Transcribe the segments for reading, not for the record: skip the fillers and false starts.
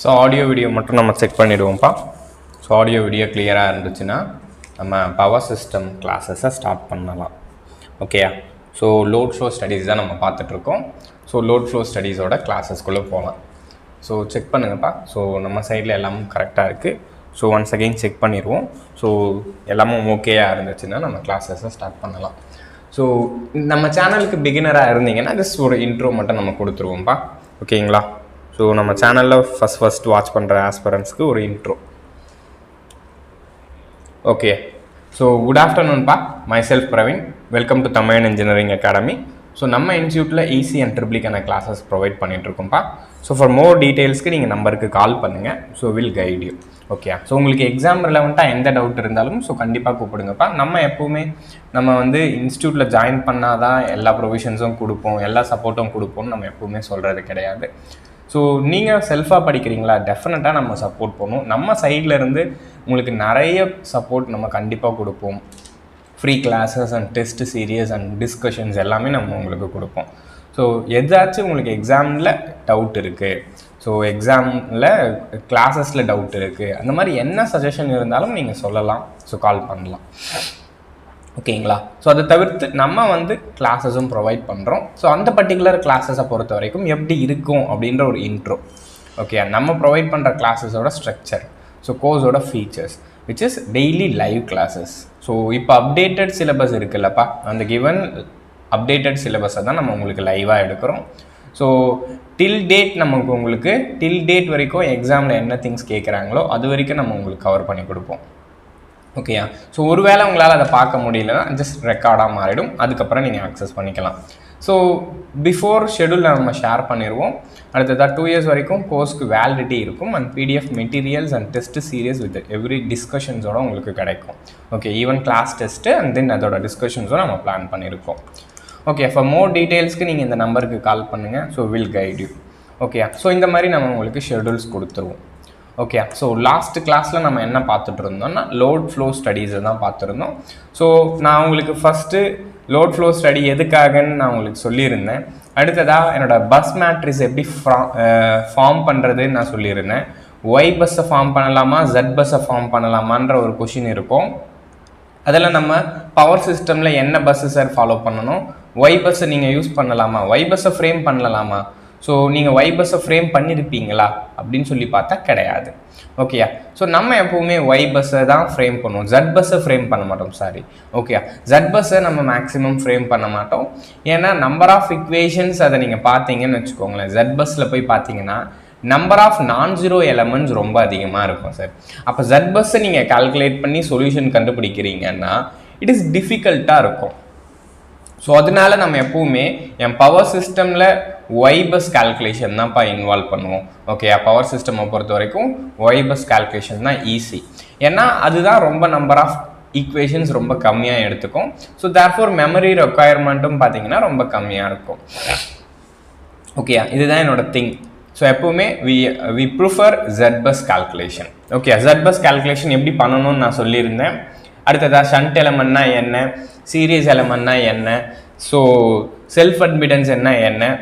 So audio video மட்டும் நம்ம check பண்ணிவிடுவோம்ப்பா. So audio video கிளியராக இருந்துச்சுன்னா நம்ம பவர் சிஸ்டம் கிளாஸஸை ஸ்டார்ட் பண்ணலாம். ஓகேயா? ஸோ லோட் ஃப்ளோ ஸ்டடீஸ் தான் நம்ம பார்த்துட்ருக்கோம். ஸோ லோட் ஃப்ளோ ஸ்டடீஸோட கிளாஸஸ்குள்ளே போகலாம். ஸோ செக் பண்ணுங்கப்பா. ஸோ நம்ம சைடில் எல்லாமும் கரெக்டாக இருக்குது. ஸோ ஒன்ஸ் அகெயின் செக் பண்ணிடுவோம். ஸோ எல்லாமும் ஓகேயாக இருந்துச்சுன்னா நம்ம கிளாஸஸை ஸ்டார்ட் பண்ணலாம். ஸோ நம்ம சேனலுக்கு பிகினராக இருந்தீங்கன்னா ஜஸ்ட் ஒரு இன்ட்ரோ மட்டும் நம்ம கொடுத்துருவோம்ப்பா. ஓகேங்களா? ஸோ நம்ம சேனலில் ஃபஸ்ட் வாட்ச் பண்ணுற ஆஸ்பரன்ஸ்க்கு ஒரு இன்ட்ரோ. ஓகே. ஸோ குட் ஆஃப்டர்நூன்ப்பா. Myself Praveen. Welcome to Tamil engineering academy. So நம்ம இன்ஸ்டியூட்டில் ஈசி அண்ட் ட்ரிபிளிக்கான கிளாஸஸ் ப்ரொவைட் பண்ணிகிட்ருக்கோம்ப்பா. ஸோ ஃபார் மோர் டீட்டெயில்ஸ்க்கு நீங்கள் நம்பருக்கு கால் பண்ணுங்கள். So will guide you. Okay. So உங்களுக்கு எக்ஸாம் ரிலவெண்ட்டாக எந்த டவுட் இருந்தாலும் ஸோ கண்டிப்பாக கூப்பிடுங்கப்பா. நம்ம எப்போவுமே நம்ம வந்து இன்ஸ்டியூட்டில் ஜாயின் பண்ணால் தான் எல்லா ப்ரொவிஷன்ஸும் கொடுப்போம், எல்லா சப்போர்ட்டும் கொடுப்போம்னு நம்ம எப்போவுமே சொல்கிறது கிடையாது. ஸோ நீங்கள் செல்ஃபாக படிக்கிறீங்களா, டெஃபினட்டாக நம்ம சப்போர்ட் பண்ணுவோம். நம்ம சைடில் இருந்து உங்களுக்கு நிறைய சப்போர்ட் நம்ம கண்டிப்பாக கொடுப்போம். Free classes and test serious and discussions எல்லாமே நம்ம உங்களுக்கு கொடுப்போம். ஸோ எதாச்சும் உங்களுக்கு எக்ஸாமில் டவுட் இருக்குது, ஸோ எக்ஸாமில் கிளாஸஸில் டவுட் இருக்குது, அந்த மாதிரி என்ன சஜஷன் இருந்தாலும் நீங்கள் சொல்லலாம். ஸோ கால் பண்ணலாம். ஓகேங்களா? ஸோ அதை தவிர்த்து நம்ம வந்து கிளாஸஸும் ப்ரொவைட் பண்ணுறோம். ஸோ அந்த பர்டிகுலர் கிளாஸஸை பொறுத்த வரைக்கும் எப்படி இருக்கும் அப்படின்ற ஒரு இன்ட்ரோ. ஓகே. நம்ம ப்ரொவைட் பண்ணுற கிளாஸஸோட ஸ்ட்ரக்சர், ஸோ கோர்ஸோட features which is daily live classes. So இப்போ அப்டேட்டட் சிலபஸ் இருக்குல்லப்பா, அந்த கிவன் அப்டேட்டட் சிலபஸை தான் நம்ம உங்களுக்கு லைவாக எடுக்கிறோம். ஸோ டில் டேட் வரைக்கும் எக்ஸாமில் என்ன திங்ஸ் கேட்குறாங்களோ அது வரைக்கும் நம்ம உங்களுக்கு கவர் பண்ணி கொடுப்போம். ஓகேயா? ஸோ ஒருவேளை உங்களால் அதை பார்க்க முடியலன்னா ஜஸ்ட் ரெக்கார்டாக மாறிடும், அதுக்கப்புறம் நீங்கள் ஆக்சஸ் பண்ணிக்கலாம். ஸோ பிஃபோர் ஷெடியூலில் நம்ம ஷேர் பண்ணிடுவோம். அடுத்ததாக 2 years வரைக்கும் கோர்ஸ்க்கு வேலிடிட்டி இருக்கும் and PDF materials and test series with every டிஸ்கஷன்ஸோட உங்களுக்கு கிடைக்கும். Okay. Even class test and then அதோட டிஸ்கஷன்ஸும் நம்ம பிளான் பண்ணியிருக்கோம். ஓகே. ஃபார் மோர் டீட்டெயில்ஸ்க்கு நீங்கள் இந்த நம்பருக்கு கால் பண்ணுங்கள். So will guide you. Okay. So இந்த மாதிரி நம்ம உங்களுக்கு ஷெடியூல்ஸ் கொடுத்துருவோம். ஓகே. ஸோ லாஸ்ட் கிளாஸில் நம்ம என்ன பார்த்துட்டு இருந்தோம்னா லோட் ஃப்ளோ ஸ்டடீஸை தான் பார்த்துருந்தோம். ஸோ நான் உங்களுக்கு ஃபஸ்ட்டு லோட் ஃப்ளோ ஸ்டடி எதுக்காகன்னு நான் உங்களுக்கு சொல்லியிருந்தேன். அடுத்ததாக என்னோடய பஸ் மேட்ரிக்ஸ் எப்படி ஃபார்ம் பண்ணுறதுன்னு நான் சொல்லியிருந்தேன். ஒய் பஸ்ஸை ஃபார்ம் பண்ணலாமா, ஜெட் பஸ்ஸை ஃபார்ம் பண்ணலாமான்ற ஒரு கொஷின் இருக்கும். அதில் நம்ம பவர் சிஸ்டமில் என்ன பஸ்ஸு சார் ஃபாலோ பண்ணணும், ஒய் பஸ்ஸை நீங்கள் யூஸ் பண்ணலாமா, ஒய் பஸ்ஸை ஃப்ரேம் பண்ணலாமா. ஸோ நீங்கள் ஒய் பஸ்ஸை ஃப்ரேம் பண்ணியிருப்பீங்களா அப்படின்னு சொல்லி பார்த்தா கிடையாது. ஓகேயா? ஸோ நம்ம எப்போவுமே ஒய் பஸ்ஸை தான் ஃப்ரேம் பண்ணுவோம், ஜெட் பஸ்ஸை ஃப்ரேம் பண்ண மாட்டோம். சாரி. ஓகேயா? ஜெட் பஸ்ஸை நம்ம மேக்ஸிமம் ஃப்ரேம் பண்ண மாட்டோம். ஏன்னா நம்பர் ஆஃப் இக்குவேஷன்ஸ் அதை நீங்கள் பார்த்தீங்கன்னு வச்சுக்கோங்களேன், ஜெட் பஸ்ஸில் போய் பார்த்தீங்கன்னா நம்பர் ஆஃப் நான் ஜீரோ எலமெண்ட்ஸ் ரொம்ப அதிகமாக இருக்கும் சார். அப்போ ஜெட் பஸ்ஸை நீங்கள் கால்குலேட் பண்ணி சொல்யூஷன் கண்டுபிடிக்கிறீங்கன்னா இட் இஸ் டிஃபிகல்ட்டாக இருக்கும். ஸோ அதனால நம்ம எப்பவுமே என் பவர் சிஸ்டமில் ஒய் பஸ் கால்குலேஷன் தான்ப்பா இன்வால்வ் பண்ணுவோம். ஓகே. பவர் சிஸ்டமை பொறுத்த வரைக்கும் ஒய் பஸ் கால்குலேஷன் தான் ஈஸி. ஏன்னா அதுதான் ரொம்ப நம்பர் ஆஃப் ஈக்குவேஷன்ஸ் ரொம்ப கம்மியாக எடுத்துக்கும். ஸோ தேர்ஃபோர் மெமரி ரெக்குயர்மெண்ட்டும் பார்த்தீங்கன்னா ரொம்ப கம்மியாக இருக்கும். ஓகேயா? இதுதான் என்னோட திங். ஸோ எப்போவுமே we prefer Z bus calculation. Okay. Z bus calculation எப்படி பண்ணணும்னு நான் சொல்லியிருந்தேன். அடுத்ததாக ஷண்ட் எலமெண்ட்னா என்ன, சீரியஸ் எலமெண்ட்னா என்ன, ஸோ செல்ஃப் அட்மிட்டன்ஸ் என்ன,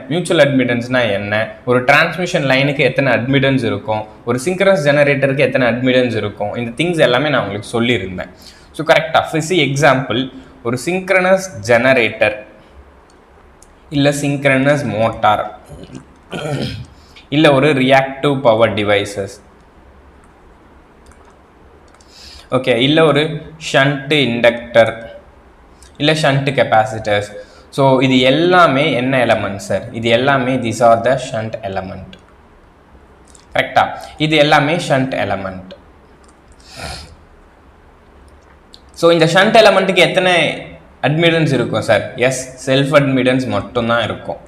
மியூச்சுவல் அட்மிட்டன்ஸ்னா என்ன, ஒரு டிரான்ஸ்மிஷன் லைனுக்கு எத்தனை அட்மிட்டன்ஸ் இருக்கும், ஒரு சிங்க்ரனஸ் ஜெனரேட்டருக்கு எத்தனை அட்மிட்டன்ஸ் இருக்கும், இந்த திங்ஸ் எல்லாமே நான் உங்களுக்கு சொல்லியிருந்தேன். ஸோ கரெக்டாக ஃபிசி எக்ஸாம்பிள், ஒரு சிங்க்ரனஸ் ஜெனரேட்டர் இல்லை சிங்க்ரனஸ் மோட்டார் இல்லை ஒரு ரியாக்டிவ் பவர் டிவைசஸ், ஓகே, இல்லை ஒரு ஷண்ட் இண்டக்டர் இல்லை ஷண்ட் கெப்பாசிட்டர்ஸ். ஸோ இது எல்லாமே என்ன எலமெண்ட் சார்? இது எல்லாமே these are the shunt element. கரெக்டா? இது எல்லாமே ஷண்ட் எலமெண்ட். ஸோ இந்த ஷண்ட் எலமெண்ட்டுக்கு எத்தனை அட்மிட்டன்ஸ் இருக்கும் சார்? எஸ், செல்ஃப் அட்மிட்டன்ஸ் மட்டும்தான் இருக்கும்.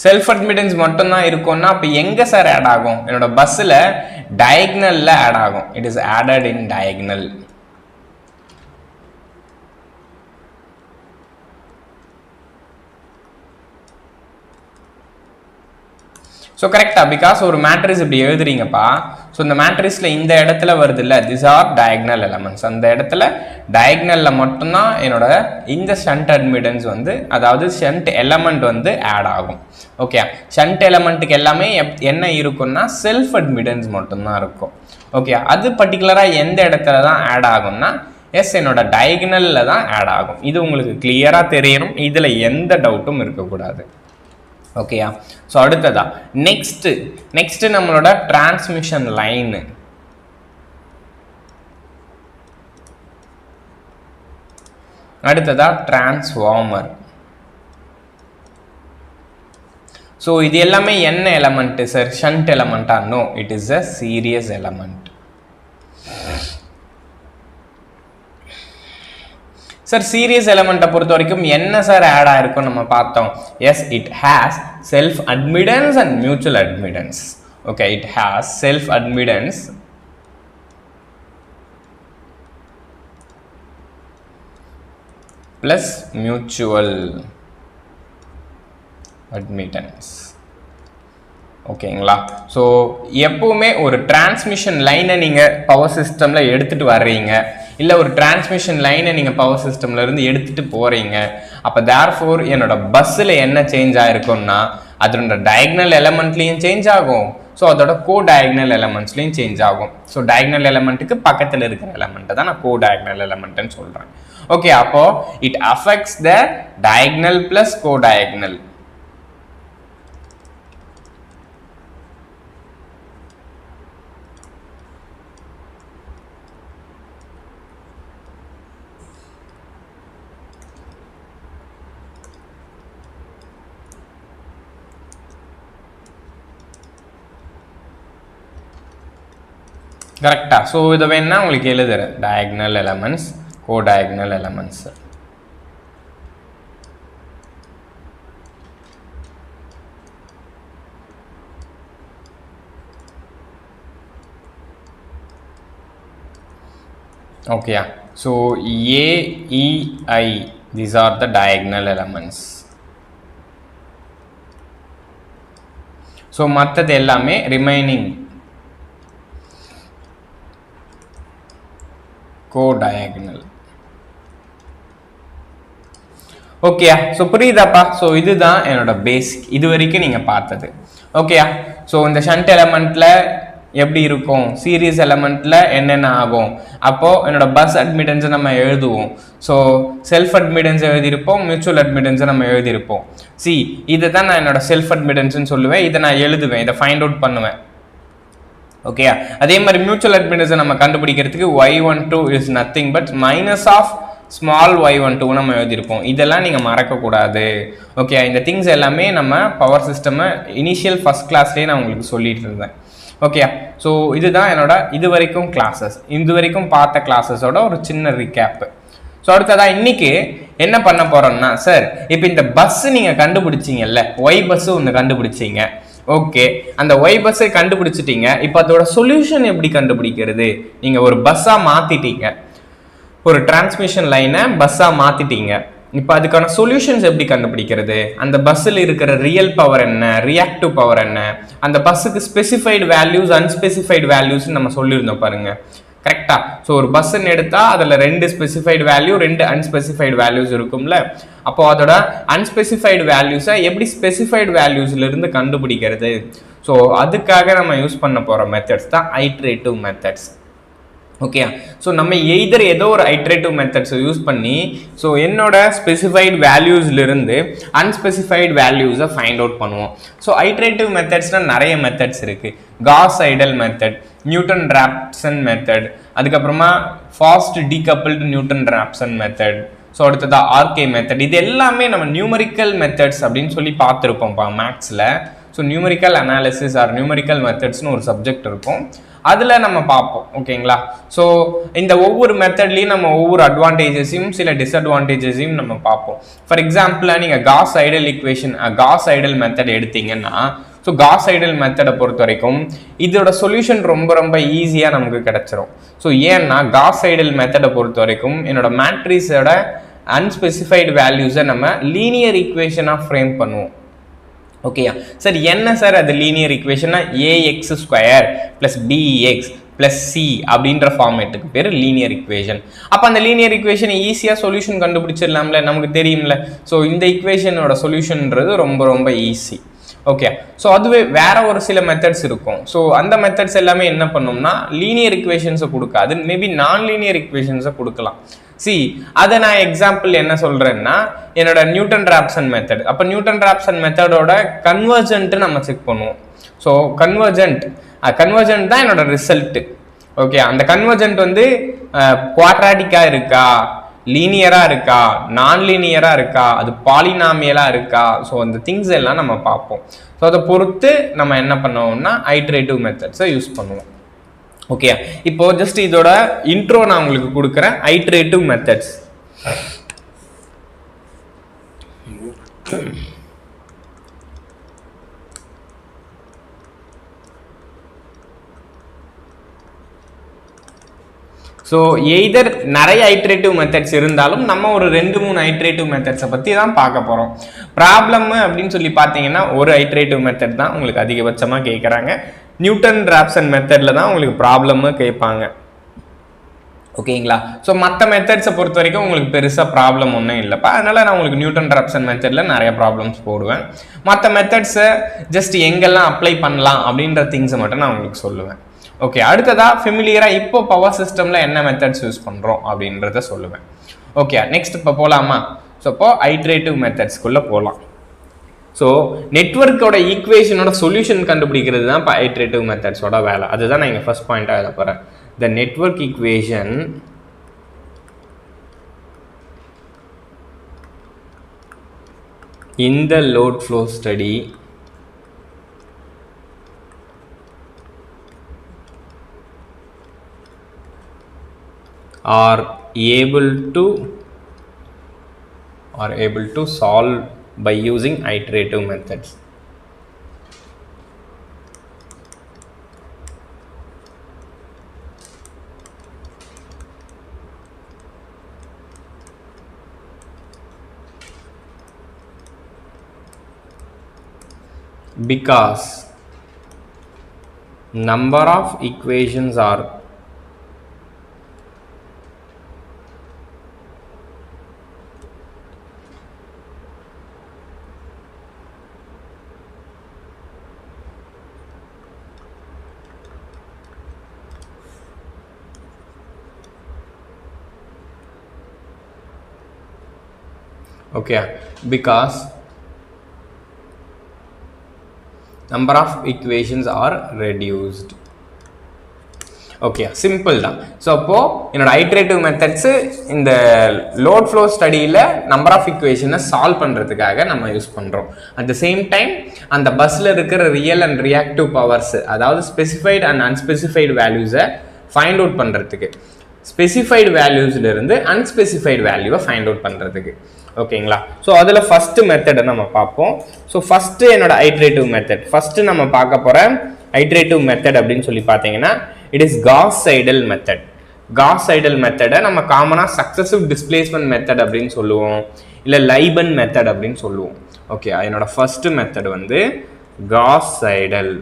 செல்ஃப் அட்மிட்டன்ஸ் மட்டும்தான் இருக்கும்னா அப்போ எங்கே சார் ஆட் ஆகும்? என்னோட பஸ்ஸில் டயக்னலில் ஆட் ஆகும். It is added in diagonal. So கரெக்டாக, பிகாஸ் ஒரு மேட்ரிக்ஸ் இப்படி எழுதுறீங்கப்பா. ஸோ இந்த மேட்ரிக்ஸில் இந்த இடத்துல வருது இல்லை, திஸ் ஆர் டயக்னல் எலமெண்ட்ஸ். அந்த இடத்துல டயக்னலில் மட்டும்தான் என்னோட இந்த ஷண்ட் அட்மிட்டன்ஸ் வந்து, அதாவது ஷண்ட் எலமெண்ட் வந்து ஆட் ஆகும். ஓகே, ஷண்ட் எலமெண்ட்டுக்கு எல்லாமே என்ன இருக்கும்னா செல்ஃப் அட்மிட்டன்ஸ் மட்டும்தான் இருக்கும். ஓகே, அது பர்டிகுலராக எந்த இடத்துல தான் ஆட் ஆகும்னா எஸ் என்னோட டயக்னலில் தான் ஆட் ஆகும். இது உங்களுக்கு கிளியராக தெரியணும், இதில் எந்த டவுட்டும் இருக்கக்கூடாது. ஓகேயா? ஸோ அடுத்ததா நெக்ஸ்ட் நம்மளோட டிரான்ஸ்மிஷன் லைன். அடுத்ததா டிரான்ஸ்ஃபார்மர். ஸோ இது எல்லாமே என்ன எலமெண்ட் சார்? ஷண்ட் எலமெண்டா? No, it is a series element. Sir series எலமெண்ட்டை பொறுத்த வரைக்கும் என்ன சார் ஆட் ஆயிருக்கும் நம்ம பார்த்தோம். Yes, it has self admittance and mutual admittance. Okay, it has self admittance plus mutual admittance. ஓகேங்களா? ஸோ எப்பவுமே ஒரு டிரான்ஸ்மிஷன் லைனை நீங்கள் பவர் சிஸ்டமில் எடுத்துகிட்டு வர்றீங்க, இல்லை ஒரு டிரான்ஸ்மிஷன் லைனை நீங்கள் பவர் சிஸ்டம்ல இருந்து எடுத்துகிட்டு போகிறீங்க, அப்போ தேர்ஃபோர் என்னோட பஸ்ஸில் என்ன சேஞ்ச் ஆகிருக்கும்னா அதோட டயக்னல் எலமெண்ட்லேயும் சேஞ்ச் ஆகும், ஸோ அதோட கோ டயக்னல் எலமெண்ட்ஸ்லையும் சேஞ்ச் ஆகும். ஸோ டயக்னல் எலமெண்ட்டுக்கு பக்கத்தில் இருக்கிற எலமெண்ட்டை தான் நான் கோ டயக்னல் எலமெண்ட்னு சொல்கிறேன். ஓகே, அப்போ it affects the diagonal plus co diagonal. கரெக்டா? ஸோ இதை வேணா உங்களுக்கு எழுதுறேன், diagonal elements, co diagonal elements. ஓகேயா? So AEI, these are the diagonal elements. So மற்றது எல்லாமே ரிமைனிங் co-diagonal. ஓகேயா? ஸோ புரியுதாப்பா? ஸோ இதுதான் என்னோட பேசிக், இது வரைக்கும் நீங்கள் பார்த்தது. ஓகேயா? ஸோ இந்த ஷண்ட் எலமெண்ட்டில் எப்படி இருக்கும், சீரியஸ் எலமெண்ட்டில் என்னென்ன ஆகும், அப்போது என்னோட பஸ் அட்மிட்டன்ஸை நம்ம எழுதுவோம். ஸோ செல்ஃப் அட்மிட்டன்ஸ் எழுதியிருப்போம், மியூச்சுவல் அட்மிட்டன்ஸை நம்ம எழுதியிருப்போம். இதை தான் நான் என்னோட செல்ஃப் அட்மிட்டன்ஸ்னு சொல்லுவேன், இதை நான் எழுதுவேன், இதை ஃபைண்ட் அவுட் பண்ணுவேன். ஓகே, அதே மாதிரி மியூச்சுவல் அட்மிட்டன்ஸை நம்ம கண்டுபிடிக்கிறதுக்கு y12 is nothing but minus of small y12 நம்ம எழுதியிருப்போம். இதெல்லாம் நீங்கள் மறக்கக்கூடாது. ஓகே, இந்த திங்ஸ் எல்லாமே நம்ம பவர் சிஸ்டமை இனிஷியல் ஃபர்ஸ்ட் கிளாஸ்லேயே நான் உங்களுக்கு சொல்லிட்டு இருந்தேன். ஓகே, ஸோ இதுதான் என்னோட இது வரைக்கும் கிளாஸஸ், இது வரைக்கும் பார்த்த கிளாஸஸோட ஒரு சின்ன ரீகேப்பு. ஸோ அடுத்ததான் இன்னைக்கு என்ன பண்ண போகிறோம்னா, சார் இப்போ இந்த பஸ்ஸு நீங்கள் கண்டுபிடிச்சிங்கல்ல, ஒய் பஸ்ஸு ஒன்று கண்டுபிடிச்சிங்க. ஓகே, அந்த ஒய் பஸ்ஸை கண்டுபிடிச்சிட்டீங்க, இப்போ அதோட சொல்யூஷன் எப்படி கண்டுபிடிக்கிறது? நீங்கள் ஒரு பஸ்ஸாக மாற்றிட்டீங்க, ஒரு டிரான்ஸ்மிஷன் லைனை பஸ்ஸாக மாற்றிட்டீங்க, இப்போ அதுக்கான சொல்யூஷன்ஸ் எப்படி கண்டுபிடிக்கிறது? அந்த பஸ்ஸில் இருக்கிற ரியல் பவர் என்ன, ரியாக்டிவ் பவர் என்ன, அந்த பஸ்ஸுக்கு ஸ்பெசிஃபைடு வேல்யூஸ், அன்ஸ்பெசிஃபைடு வேல்யூஸ்ன்னு நம்ம சொல்லியிருந்தோம் பாருங்க. கரெக்டா? ஸோ ஒரு பஸ்ஸுன்னு எடுத்தால் அதில் 2 ஸ்பெசிஃபைடு வேல்யூ, 2 அன்ஸ்பெசிஃபைடு வேல்யூஸ் இருக்கும்ல. அப்போ அதோட அன்ஸ்பெசிஃபைடு வேல்யூஸை எப்படி ஸ்பெசிஃபைடு வேல்யூஸ்லேருந்து கண்டுபிடிக்கிறது? ஸோ அதுக்காக நம்ம யூஸ் பண்ண போகிற மெத்தட்ஸ் தான் ஐட்ரேட்டிவ் மெத்தட்ஸ். ஓகே, ஸோ நம்ம எய்தர் ஏதோ ஒரு ஐட்ரேட்டிவ் மெத்தட்ஸை யூஸ் பண்ணி ஸோ என்னோட ஸ்பெசிஃபைடு வேல்யூஸ்லேருந்து அன்ஸ்பெசிஃபைடு வேல்யூஸை ஃபைண்ட் அவுட் பண்ணுவோம். ஸோ ஐட்ரேட்டிவ் மெத்தட்ஸ்னால் நிறைய மெத்தட்ஸ் இருக்குது. Gauss Seidel method, Newton Raphson method, அதுக்கப்புறமா fast decoupled Newton Raphson method, so அடுத்ததா ஆர்கே மெத்தட். இது எல்லாமே நம்ம நியூமரிக்கல் மெத்தட்ஸ் அப்படின்னு சொல்லி பார்த்துருப்போம்ப்பா மேக்ஸில். So numerical analysis or numerical மெத்தட்ஸ்னு ஒரு சப்ஜெக்ட் இருக்கும், அதில் நம்ம பார்ப்போம். ஓகேங்களா? ஸோ இந்த ஒவ்வொரு மெத்தட்லேயும் நம்ம ஒவ்வொரு அட்வான்டேஜஸையும் சில டிஸ்அட்வான்டேஜஸையும் நம்ம பார்ப்போம். ஃபார் எக்ஸாம்பிளாக நீங்கள் Gauss Seidel equation, Gauss Seidel method எடுத்தீங்கன்னா, ஸோ காஸ் ஐடல் மெத்தடை பொறுத்த வரைக்கும் இதோட சொல்யூஷன் ரொம்ப ரொம்ப ஈஸியாக நமக்கு கிடைச்சிரும். ஸோ ஏன்னா காஸ் ஐடல் மெத்தடை பொறுத்த வரைக்கும் என்னோட மேட்ரிக்ஸோட அன்ஸ்பெசிஃபைடு வேல்யூஸை நம்ம லீனியர் ஈக்குவேஷனாக ஃப்ரேம் பண்ணுவோம். ஓகேயா சார்? என்ன சார் அது லீனியர் ஈக்குவேஷன்னா ax square plus bx plus C அப்படின்ற ஃபார்மேட்டுக்கு பேர் லீனியர் ஈக்குவேஷன். அப்போ அந்த லீனியர் ஈக்குவேஷனை ஈஸியாக சொல்யூஷன் கண்டுபிடிச்சிடலாம்ல, நமக்கு தெரியும்ல. ஸோ இந்த ஈக்குவேஷனோட சொல்யூஷன்ன்றது ரொம்ப ரொம்ப ஈஸி. ஓகே, ஸோ அதுவே வேற ஒரு சில மெத்தட்ஸ் இருக்கும். ஸோ அந்த மெத்தட்ஸ் எல்லாமே என்ன பண்ணும்னா லீனியர் ஈக்குவேஷன்ஸை கொடுக்காது, மேபி நான் லீனியர் ஈக்குவேஷன்ஸை கொடுக்கலாம். சி அதை நான் எக்ஸாம்பிள் என்ன சொல்றேன்னா என்னோட நியூட்டன் ராப்சன் மெத்தட். அப்போ நியூட்டன் ராப்சன் மெத்தடோட கன்வர்ஜென்ட் நம்ம செக் பண்ணுவோம். ஸோ கன்வர்ஜென்ட் தான் என்னோட ரிசல்ட். ஓகே, அந்த கன்வர்ஜென்ட் வந்து குவாட்ராட்டிக்கா இருக்கா, லீனியரா இருக்கா, நான் லீனியரா இருக்கா, அது பாலினாமியலா இருக்கா, ஸோ அந்த திங்ஸ் எல்லாம் நம்ம பார்ப்போம். ஸோ அதை பொறுத்து நம்ம என்ன பண்ணுவோம்னா ஐட்ரேட்டிவ் மெத்தட்ஸை யூஸ் பண்ணுவோம். ஓகே, இப்போ ஜஸ்ட் இதோட இன்ட்ரோ நான் உங்களுக்கு கொடுக்குறேன். Iterative methods. ஸோ எய்தர் நிறைய ஐட்ரேட்டிவ் மெத்தட்ஸ் இருந்தாலும் நம்ம ஒரு 2-3 ஐட்ரேட்டிவ் மெத்தட்ஸை பற்றி தான் பார்க்க போகிறோம். ப்ராப்ளம் அப்படின்னு சொல்லி பார்த்தீங்கன்னா ஒரு ஐட்ரேட்டிவ் மெத்தட் தான் உங்களுக்கு அதிகபட்சமாக கேட்குறாங்க. நியூட்டன் ராப்சன் மெத்தடில் தான் உங்களுக்கு ப்ராப்ளமு கேட்பாங்க. ஓகேங்களா? ஸோ மற்ற மெத்தட்ஸை பொறுத்த வரைக்கும் உங்களுக்கு பெருசாக ப்ராப்ளம் ஒன்றும் இல்லைப்பா. அதனால் நான் உங்களுக்கு நியூட்டன் ராப்சன் மெத்தடில் நிறைய ப்ராப்ளம்ஸ் போடுவேன். மற்ற மெத்தட்ஸை ஜஸ்ட் எங்கெல்லாம் அப்ளை பண்ணலாம் அப்படின்ற திங்ஸை மட்டும் நான் உங்களுக்கு சொல்லுவேன். ஓகே, அடுத்ததா ஃபெமிலியராக இப்போ பவர் சிஸ்டமில் என்ன மெத்தட்ஸ் யூஸ் பண்ணுறோம் அப்படின்றத சொல்லுவேன். ஓகே, நெக்ஸ்ட் இப்போ போகலாமா? ஸோ இப்போ ஐட்ரேட்டிவ் மெத்தட்ஸ்குள்ளே போகலாம். ஸோ நெட்வொர்க்கோட ஈக்குவேஷனோட சொல்யூஷன் கண்டுபிடிக்கிறது தான் இப்போ ஐட்ரேட்டிவ் மெத்தட்ஸோட வேலை. அதுதான் நான் இங்கே ஃபர்ஸ்ட் பாயிண்டாக எழுத போகிறேன். த network equation in the load flow study are able to solve by using iterative methods. Because number of equations are because number of equations are reduced. Okay, simple தான். ஸோ அப்போது என்னோட iterative methods இந்த load flow ஸ்டடியில் number of இக்குவேஷனை solve பண்ணுறதுக்காக நம்ம use பண்ணுறோம். At the same time அந்த பஸ்ஸில் இருக்கிற ரியல் அண்ட் ரியாக்டிவ் பவர்ஸ், அதாவது ஸ்பெசிஃபைடு அண்ட் அன்ஸ்பெசிஃபைடு வேல்யூஸை ஃபைண்ட் அவுட் பண்ணுறதுக்கு, ஸ்பெசிஃபைடு வேல்யூஸ்லேருந்து அன்ஸ்பெசிஃபைடு வேல்யூவை ஃபைண்ட் அவுட் பண்ணுறதுக்கு. ஓகேங்களா? ஸோ அதில் ஃபஸ்ட்டு மெத்தடை நம்ம பார்ப்போம். ஸோ ஃபஸ்ட்டு என்னோட ஐட்ரேட்டிவ் மெத்தட், ஃபஸ்ட்டு நம்ம பார்க்க போகிற ஐட்ரேட்டிவ் மெத்தட் அப்படின்னு சொல்லி பார்த்தீங்கன்னா it is Gauss Seidel method. Gauss Seidel மெத்தடை நம்ம காமனாக சக்சஸிவ் டிஸ்பிளேஸ்மெண்ட் மெத்தட் அப்படின்னு சொல்லுவோம், இல்லை லைபன் மெத்தட் அப்படின்னு சொல்லுவோம். ஓகே, என்னோட ஃபஸ்ட்டு மெத்தட் வந்து Gauss Seidel.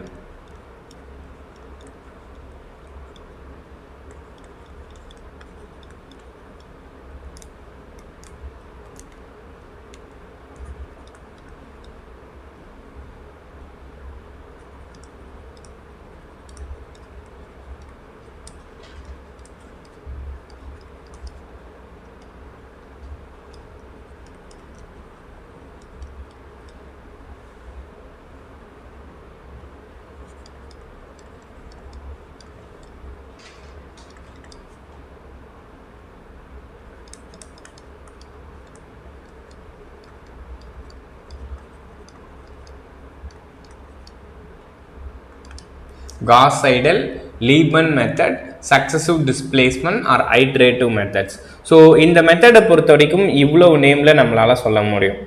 Gauss seidel, Liebman method, successive displacement or iterative methods. So இந்த மெத்தடை பொறுத்த வரைக்கும் இவ்வளோ நேமில் நம்மளால் சொல்ல முடியும்.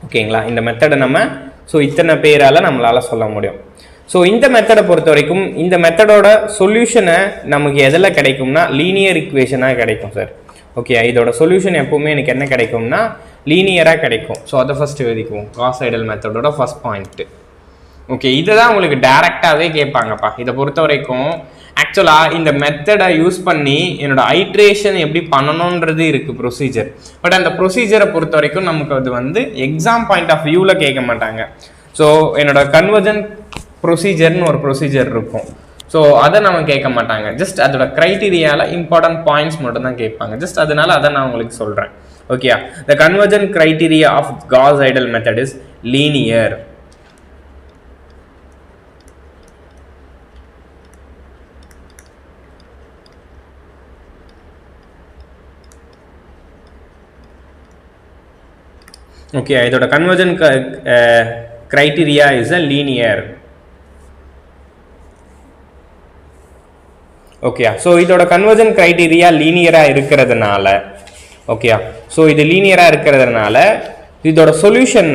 ஓகேங்களா? இந்த மெத்தடை நம்ம இத்தனை பேரால் நம்மளால் சொல்ல முடியும். ஸோ இந்த மெத்தடை பொறுத்த வரைக்கும் இந்த மெத்தடோட சொல்யூஷனை நமக்கு எதில் கிடைக்கும்னா லீனியர் இக்குவேஷனாக கிடைக்கும் சார். ஓகே, இதோட சொல்யூஷன் எப்பவுமே எனக்கு என்ன கிடைக்கும்னா லீனியராக கிடைக்கும். ஸோ அதை ஃபஸ்ட்டு எழுதிக்குவோம். காஸ் ஐடல் மெத்தடோட ஃபஸ்ட் பாயிண்ட்டு. ஓகே, இதை தான் உங்களுக்கு டேரெக்டாகவே கேட்பாங்கப்பா. இதை பொறுத்த வரைக்கும் ஆக்சுவலாக இந்த மெத்தடை யூஸ் பண்ணி என்னோட ஐட்ரேஷன் எப்படி பண்ணணுன்றது இருக்குது ப்ரொசீஜர். பட் அந்த ப்ரொசீஜரை பொறுத்த வரைக்கும் நமக்கு அது வந்து எக்ஸாம் பாயிண்ட் ஆஃப் வியூவில் கேட்க மாட்டாங்க. ஸோ என்னோட கன்வர்ஜன் ப்ரொசீஜர்னு ஒரு ப்ரொசீஜர் இருக்கும். ஸோ அதை நம்ம கேட்க மாட்டாங்க. ஜஸ்ட் அதோட க்ரைட்டீரியாவில் இம்பார்ட்டன்ட் பாயிண்ட்ஸ் மட்டும் தான் கேட்பாங்க. ஜஸ்ட் அதனால அதை நான் உங்களுக்கு சொல்கிறேன். Okay, the convergence criteria of Gauss Seidel method is linear. Okay, இதோட convergence criteria is a linear. Okay, so இதோட கன்வர்ஜன் criteria லீனியராக இருக்கிறதுனால, ஓகே, ஸோ இது லீனியராக இருக்கிறதுனால இதோட சொல்யூஷன்,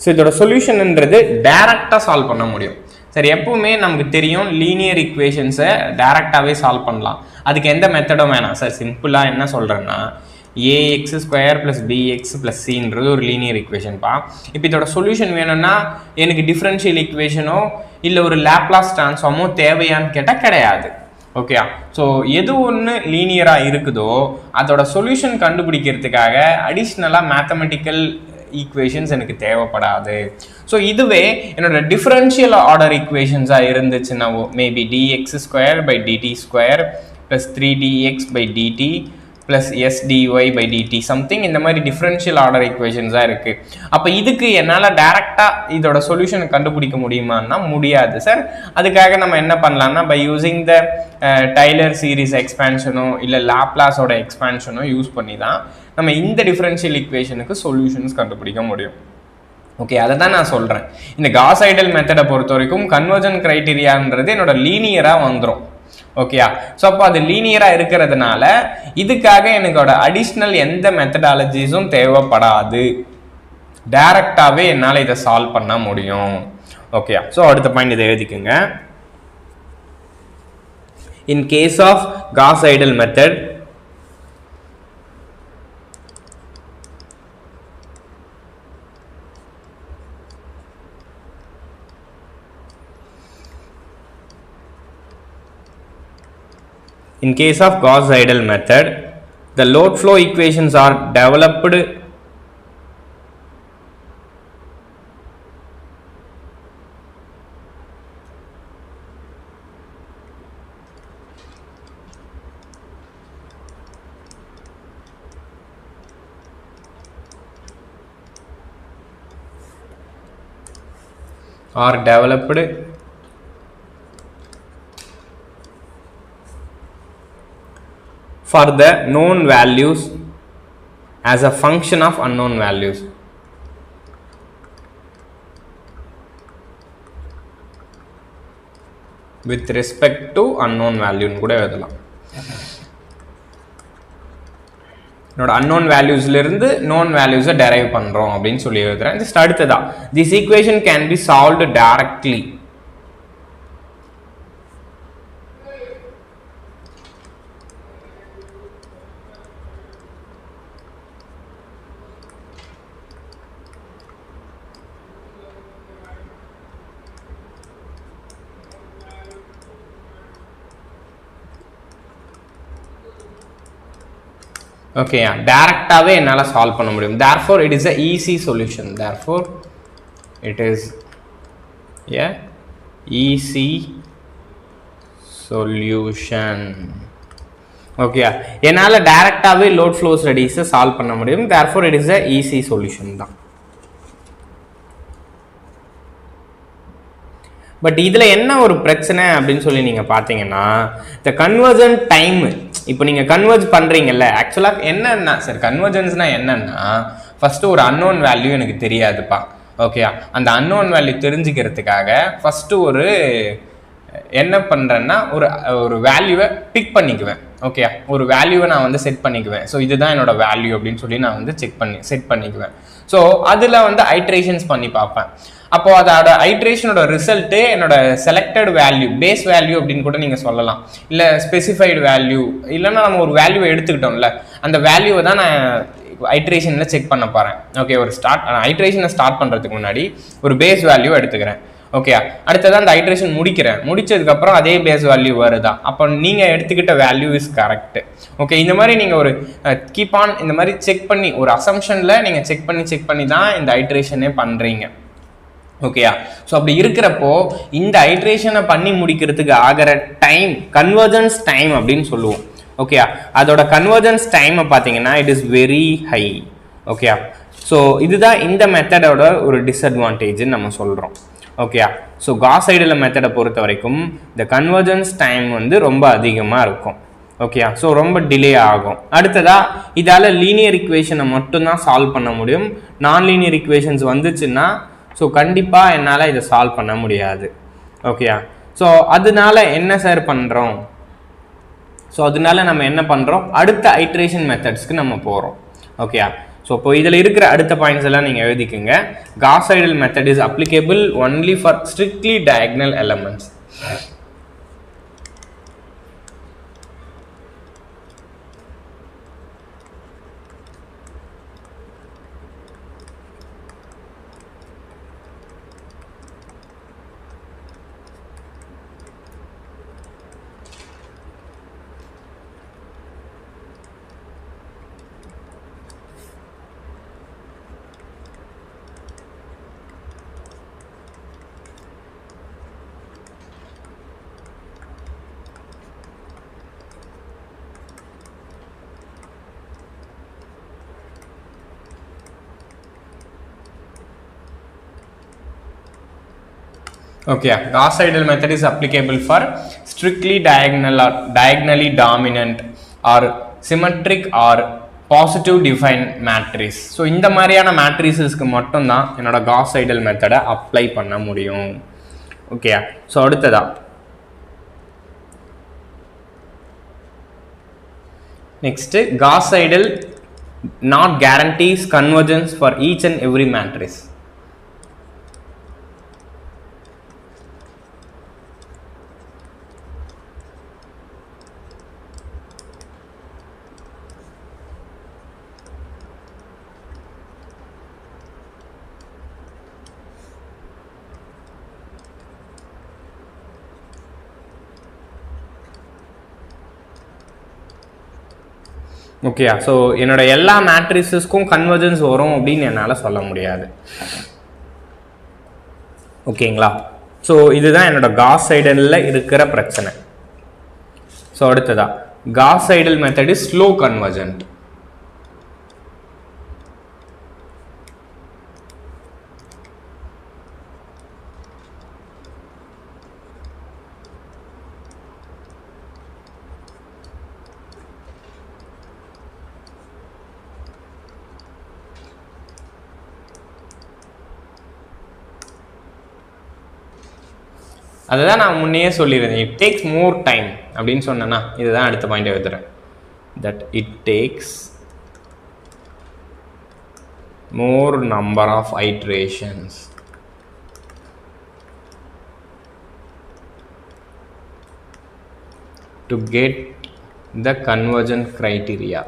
ஸோ இதோட சொல்யூஷன்ன்றது டைரக்டாக சால்வ் பண்ண முடியும். சரி, எப்பவுமே நமக்கு தெரியும் லீனியர் ஈக்குவேஷன்ஸை டைரக்டாகவே சால்வ் பண்ணலாம். அதுக்கு எந்த மெத்தடும் வேணாம் சார். சிம்பிளாக என்ன சொல்கிறேன்னா ax ஸ்கொயர் ப்ளஸ் bx ப்ளஸ் cன்றது ஒரு லீனியர் ஈக்குவேஷன்ப்பா. இப்போ இதோட சொல்யூஷன் வேணும்னா எனக்கு டிஃப்ரென்ஷியல் ஈக்குவேஷனோ இல்லை ஒரு லேப்லாஸ் ட்ரான்ஸ்ஃபார்மோ தேவையான்னு கேட்டால் கிடையாது. ஓகே, ஸோ எது ஒன்று லீனியராக இருக்குதோ அதோட சொல்யூஷன் கண்டுபிடிக்கிறதுக்காக அடிஷ்னலாக மேத்தமெட்டிக்கல் ஈக்குவேஷன்ஸ் எனக்கு தேவைப்படாது. ஸோ இதுவே என்னோட டிஃப்ரென்ஷியல் ஆர்டர் ஈக்குவேஷன்ஸாக இருந்துச்சுன்னா maybe dx square by dt square plus 3dx by dt plus sdy by dt something, இந்த மாதிரி டிஃப்ரென்ஷியல் ஆர்டர் ஈக்குவேஷன்ஸாக இருக்குது. அப்போ இதுக்கு என்னால் டேரெக்டாக இதோட சொல்யூஷனை கண்டுபிடிக்க முடியுமான்னா முடியாது சார். அதுக்காக நம்ம என்ன பண்ணலாம்னா by using the Taylor series எக்ஸ்பேன்ஷனோ இல்லை லாப்லாஸோட எக்ஸ்பேன்ஷனோ யூஸ் பண்ணி தான் நம்ம இந்த டிஃப்ரென்ஷியல் ஈக்குவேஷனுக்கு சொல்யூஷன்ஸ் கண்டுபிடிக்க முடியும். ஓகே, அதை தான் நான் சொல்கிறேன். இந்த காஸ் ஐடல் மெத்தடை பொறுத்த வரைக்கும் கன்வர்ஜன் க்ரைட்டீரியான்றது என்னோட லீனியராக வந்துடும். ஓகேயா, ஸோ அப்போ அது லீனியராக இருக்கிறதுனால இதுக்காக எனக்கோட அடிஷ்னல் எந்த மெத்தடாலஜிஸும் தேவைப்படாது. டைரக்டாகவே என்னால் இதை சால்வ் பண்ண முடியும். ஓகேயா, ஸோ அடுத்த பாயிண்ட் இதை எழுதிக்குங்க. In case of Gauss Seidel method, in case of Gauss-Seidel method, the load flow equations are developed for the known values as a function of unknown values. With respect to unknown value கூட எழுதலாம். என்னோட unknown valuesல இருந்து known values derive பண்றோம் அப்படின்னு சொல்லி எழுதுறேன். Just அடுத்ததா, this equation can be solved directly. Okay, டைரக்டாகவே என்னால் சால்வ் பண்ண முடியும். therefore it is a easy solution. therefore it is a easy solution. Okay, என்னால் டைரக்டாகவே லோட் ஃப்ளோ ஸ்டடீஸை சால்வ் பண்ண முடியும். therefore it is a easy solution தான். But இதில் என்ன ஒரு பிரச்சனை அப்படின்னு சொல்லி நீங்கள் பார்த்தீங்கன்னா இந்த கன்வர்ஜன் டைம். இப்போ நீங்கள் கன்வர்ஜ் பண்ணுறீங்கல்ல, ஆக்சுவலாக என்னன்னா சார் கன்வர்ஜன்ஸ்னால் என்னன்னா ஃபஸ்ட்டு ஒரு அன்னோன் வேல்யூ எனக்கு தெரியாதுப்பா. ஓகே, அந்த அன்னோன் வேல்யூ தெரிஞ்சுக்கிறதுக்காக ஃபஸ்ட்டு ஒரு என்ன பண்ணுறேன்னா ஒரு வேல்யூவை பிக் பண்ணிக்குவேன். ஓகே, ஒரு வேல்யூவை நான் வந்து செட் பண்ணிக்குவேன். ஸோ இதுதான் என்னோட வேல்யூ அப்படின்னு சொல்லி நான் வந்து செட் பண்ணிக்குவேன். ஸோ அதில் வந்து ஐட்ரேஷன்ஸ் பண்ணி பார்ப்பேன். அப்போ அதோட ஐட்ரேஷனோட ரிசல்ட்டு என்னோட செலக்டட் வேல்யூ, பேஸ் வேல்யூ அப்படின்னு கூட நீங்கள் சொல்லலாம், இல்லை ஸ்பெசிஃபைடு வேல்யூ, இல்லைன்னா நம்ம ஒரு வேல்யூவை எடுத்துக்கிட்டோம்ல, அந்த வேல்யூவை தான் நான் ஐட்ரேஷனில் செக் பண்ண போகிறேன். ஓகே, ஒரு ஐட்ரேஷனை ஸ்டார்ட் பண்ணுறதுக்கு முன்னாடி ஒரு பேஸ் வேல்யூ எடுத்துக்கிறேன். ஓகே, அடுத்ததான் அந்த ஐட்ரேஷன் முடிச்சதுக்கப்புறம் அதே பேஸ் வேல்யூ வருதா, அப்போ நீங்கள் எடுத்துக்கிட்ட வேல்யூ இஸ் கரெக்ட். ஓகே, இந்த மாதிரி நீங்கள் ஒரு கீப் ஆன் இந்த மாதிரி செக் பண்ணி, ஒரு அசம்ஷனில் நீங்கள் செக் பண்ணி தான் இந்த ஐட்ரேஷனே பண்ணுறீங்க. ஓகேயா, ஸோ அப்படி இருக்கிறப்போ இந்த ஐட்ரேஷனை பண்ணி முடிக்கிறதுக்கு ஆகிற டைம் கன்வர்ஜன்ஸ் டைம் அப்படின்னு சொல்லுவோம். ஓகேயா, அதோட கன்வர்ஜன்ஸ் டைமை பார்த்தீங்கன்னா இட் இஸ் வெரி ஹை. ஓகேயா, ஸோ இதுதான் இந்த மெத்தடோட ஒரு டிஸ்அட்வான்டேஜ்னு நம்ம சொல்கிறோம். ஓகேயா, ஸோ காஸ் சைடில் மெத்தடை பொறுத்த வரைக்கும் இந்த கன்வர்ஜன்ஸ் டைம் வந்து ரொம்ப அதிகமாக இருக்கும். ஓகேயா, ஸோ ரொம்ப டிலே ஆகும். அடுத்ததாக இதால் லீனியர் இக்குவேஷனை மட்டும்தான் சால்வ் பண்ண முடியும். நான் லீனியர் இக்குவேஷன்ஸ் வந்துச்சுன்னா ஸோ கண்டிப்பாக என்னால் இதை சால்வ் பண்ண முடியாது. ஓகேயா, ஸோ அதனால என்ன சார் பண்ணுறோம்? ஸோ அதனால நம்ம என்ன பண்ணுறோம், அடுத்த ஐட்ரேஷன் மெத்தட்ஸ்க்கு நம்ம போகிறோம். ஓகேயா, ஸோ இப்போ இதில் இருக்கிற அடுத்த பாயிண்ட்ஸ் எல்லாம் நீங்கள் எழுதிக்குங்க. Gauss Seidel method is applicable only for strictly diagonal elements. Okay, Gauss seidel method is applicable for strictly diagonally dominant or symmetric or positive defined matrix. So இந்த மாதிரியான matricesக்கு மட்டும் தான் என்னோட Gauss seidel method அப்ளை பண்ண முடியும். Okay, so அடுத்ததா next Gauss seidel not guarantees convergence for each and every matrix. Okay, so என்னோட எல்லா மேட்ரிசஸ்க்கும் கன்வர்ஜன்ஸ் வரும் அப்படின்னு என்னால் சொல்ல முடியாது. ஓகேங்களா, ஸோ இதுதான் என்னோட காஸ் சைடலில் இருக்கிற பிரச்சனை. ஸோ அடுத்ததா Gauss Seidel method is slow convergent. அதுதான் நான் முன்னையே சொல்லியிருந்தேன், இட் டேக்ஸ் மோர் டைம் அப்படின்னு சொன்னேன்னா இதுதான் அடுத்த பாயிண்ட் எழுதுறேன். That it takes more number of iterations to get the convergent criteria.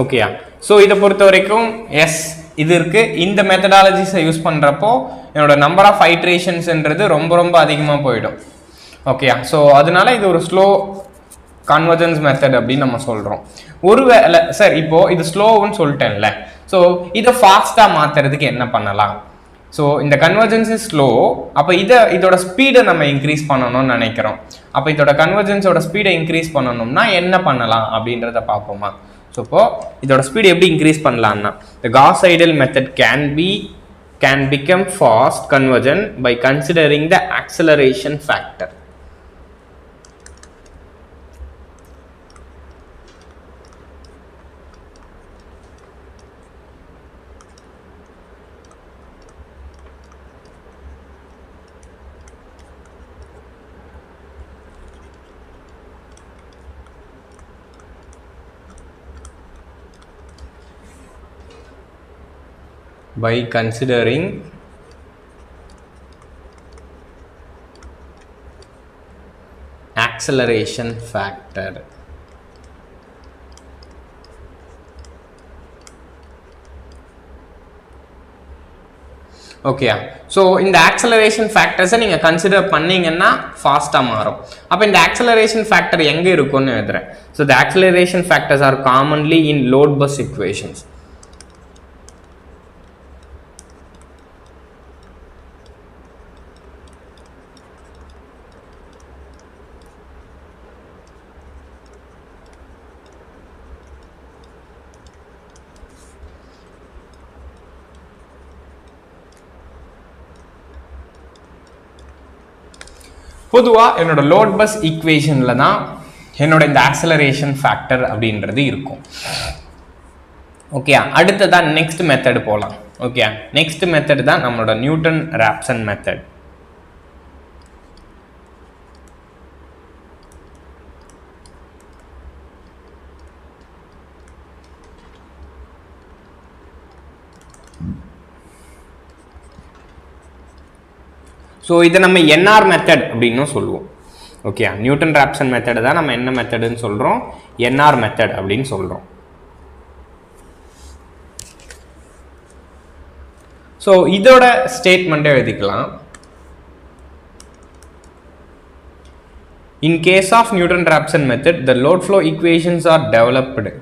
ஓகேயா, ஸோ இதை பொறுத்த வரைக்கும் எஸ் இது இருக்குது. இந்த மெத்தடாலஜிஸை யூஸ் பண்ணுறப்போ என்னோட நம்பர் ஆஃப் ஐட்ரேஷன்ஸ்ன்றது ரொம்ப ரொம்ப அதிகமாக போயிடும். ஓகேயா, ஸோ அதனால இது ஒரு ஸ்லோ கன்வர்ஜன்ஸ் மெத்தட் அப்படின்னு நம்ம சொல்கிறோம். ஒருவேளை சார் இப்போது இது ஸ்லோவுன்னு சொல்லிட்டேன்ல, ஸோ இதை ஃபாஸ்ட்டாக மாற்றுறதுக்கு என்ன பண்ணலாம்? ஸோ இந்த கன்வர்ஜன்ஸ் இஸ் ஸ்லோ, அப்போ இதோட ஸ்பீடை நம்ம இன்க்ரீஸ் பண்ணணும்னு நினைக்கிறோம். அப்போ இதோட கன்வர்ஜன்ஸோட ஸ்பீடை இன்க்ரீஸ் பண்ணணும்னா என்ன பண்ணலாம் அப்படின்றத பார்ப்போமா? ஸோ இப்போ இதோட ஸ்பீடு எப்படி இன்க்ரீஸ் பண்ணலாம்னா, the Gauss seidel method can become fast convergent by considering the acceleration factor. by considering acceleration factor. Okay, so இந்த ஆக்சலரேஷன் ஃபேக்டர்ஸை நீங்கள் கன்சிடர் பண்ணீங்கன்னா ஃபாஸ்ட்டாக மாறும். அப்போ இந்த ஆக்சலரேஷன் ஃபேக்டர் எங்கே இருக்கும்னு எழுதுறேன். So the acceleration factors R commonly in load bus equations. பொதுவாக என்னோட லோட் பஸ் ஈக்குவேஷனில் தான் என்னோட இந்த ஆக்சலரேஷன் ஃபேக்டர் அப்படின்றது இருக்கும். ஓகே, அடுத்ததான் நெக்ஸ்ட் மெத்தட் போகலாம். ஓகே, நெக்ஸ்ட் மெத்தட் தான் நம்மளோட நியூட்டன் ராப்சன் மெத்தட். ஸோ இதை நம்ம என்ஆர் மெத்தட் அப்படின்னும் சொல்லுவோம். ஓகே, நியூட்டன் ராப்சன் மெத்தட் தான் நம்ம என்ன மெத்தடுன்னு சொல்கிறோம்? என்ஆர் மெத்தட் அப்படின்னு சொல்கிறோம். ஸோ இதோட ஸ்டேட்மெண்ட்டை எழுதிக்கலாம். In case of Newton Raphson method the load flow equations are developed.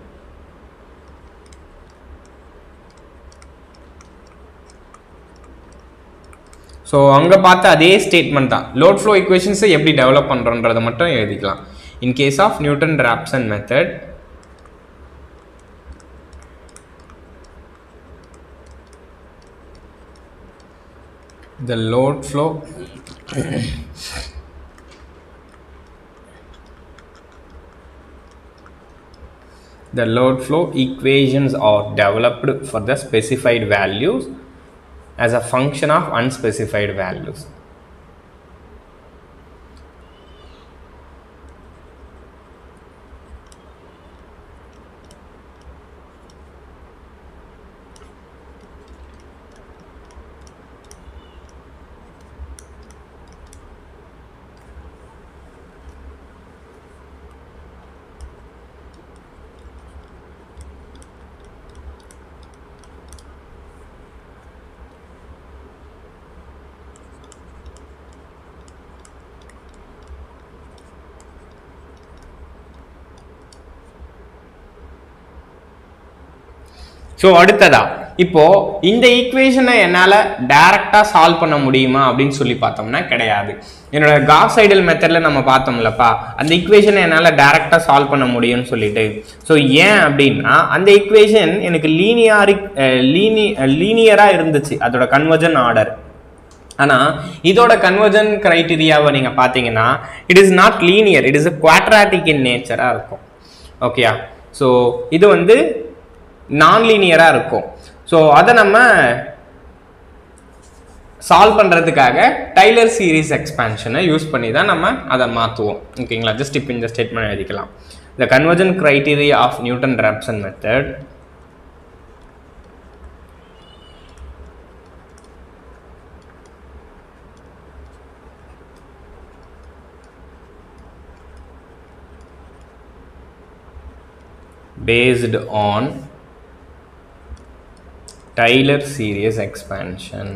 So அங்கே பார்த்த அதே ஸ்டேட்மெண்ட் தான். லோட் ஃப்ளோ ஈக்குவேஷன்ஸை எப்படி டெவலப் பண்ணுறோன்றதை மட்டும் எழுதிக்கலாம். In case of Newton Raphson method the load flow equations are developed for the specified values as a function of unspecified values. So அடுத்ததா இப்போ இந்த ஈக்குவேஷனை என்னால் டைரக்டாக சால்வ் பண்ண முடியுமா அப்படின்னு சொல்லி பார்த்தோம்னா கிடையாது. என்னோட காஸ் ஐடல் மெத்தடில் நம்ம பார்த்தோம்லப்பா, அந்த ஈக்குவேஷனை என்னால் டைரக்டாக சால்வ் பண்ண முடியும்னு சொல்லிட்டு. ஸோ ஏன் அப்படின்னா அந்த ஈக்குவேஷன் எனக்கு லீனியராக இருந்துச்சு, அதோட கன்வர்ஜன் ஆர்டர். ஆனால் இதோட கன்வர்ஜன் கிரைட்டீரியாவை நீங்கள் பார்த்தீங்கன்னா it is not linear, it is a quadratic in நேச்சராக இருக்கும். ஓகேயா, ஸோ இது வந்து நான் லீனியராக இருக்கும். ஸோ அதை நம்ம சால்வ் பண்ணுறதுக்காக டைலர் சீரீஸ் எக்ஸ்பான்ஷனை யூஸ் பண்ணி தான் நம்ம அதை மாற்றுவோம். ஓகேங்களா, ஜஸ்ட் இப்போ இந்த ஸ்டேட்மெண்ட் எழுதிக்கலாம். The convergence criteria of Newton Raphson method based on Taylor series expansion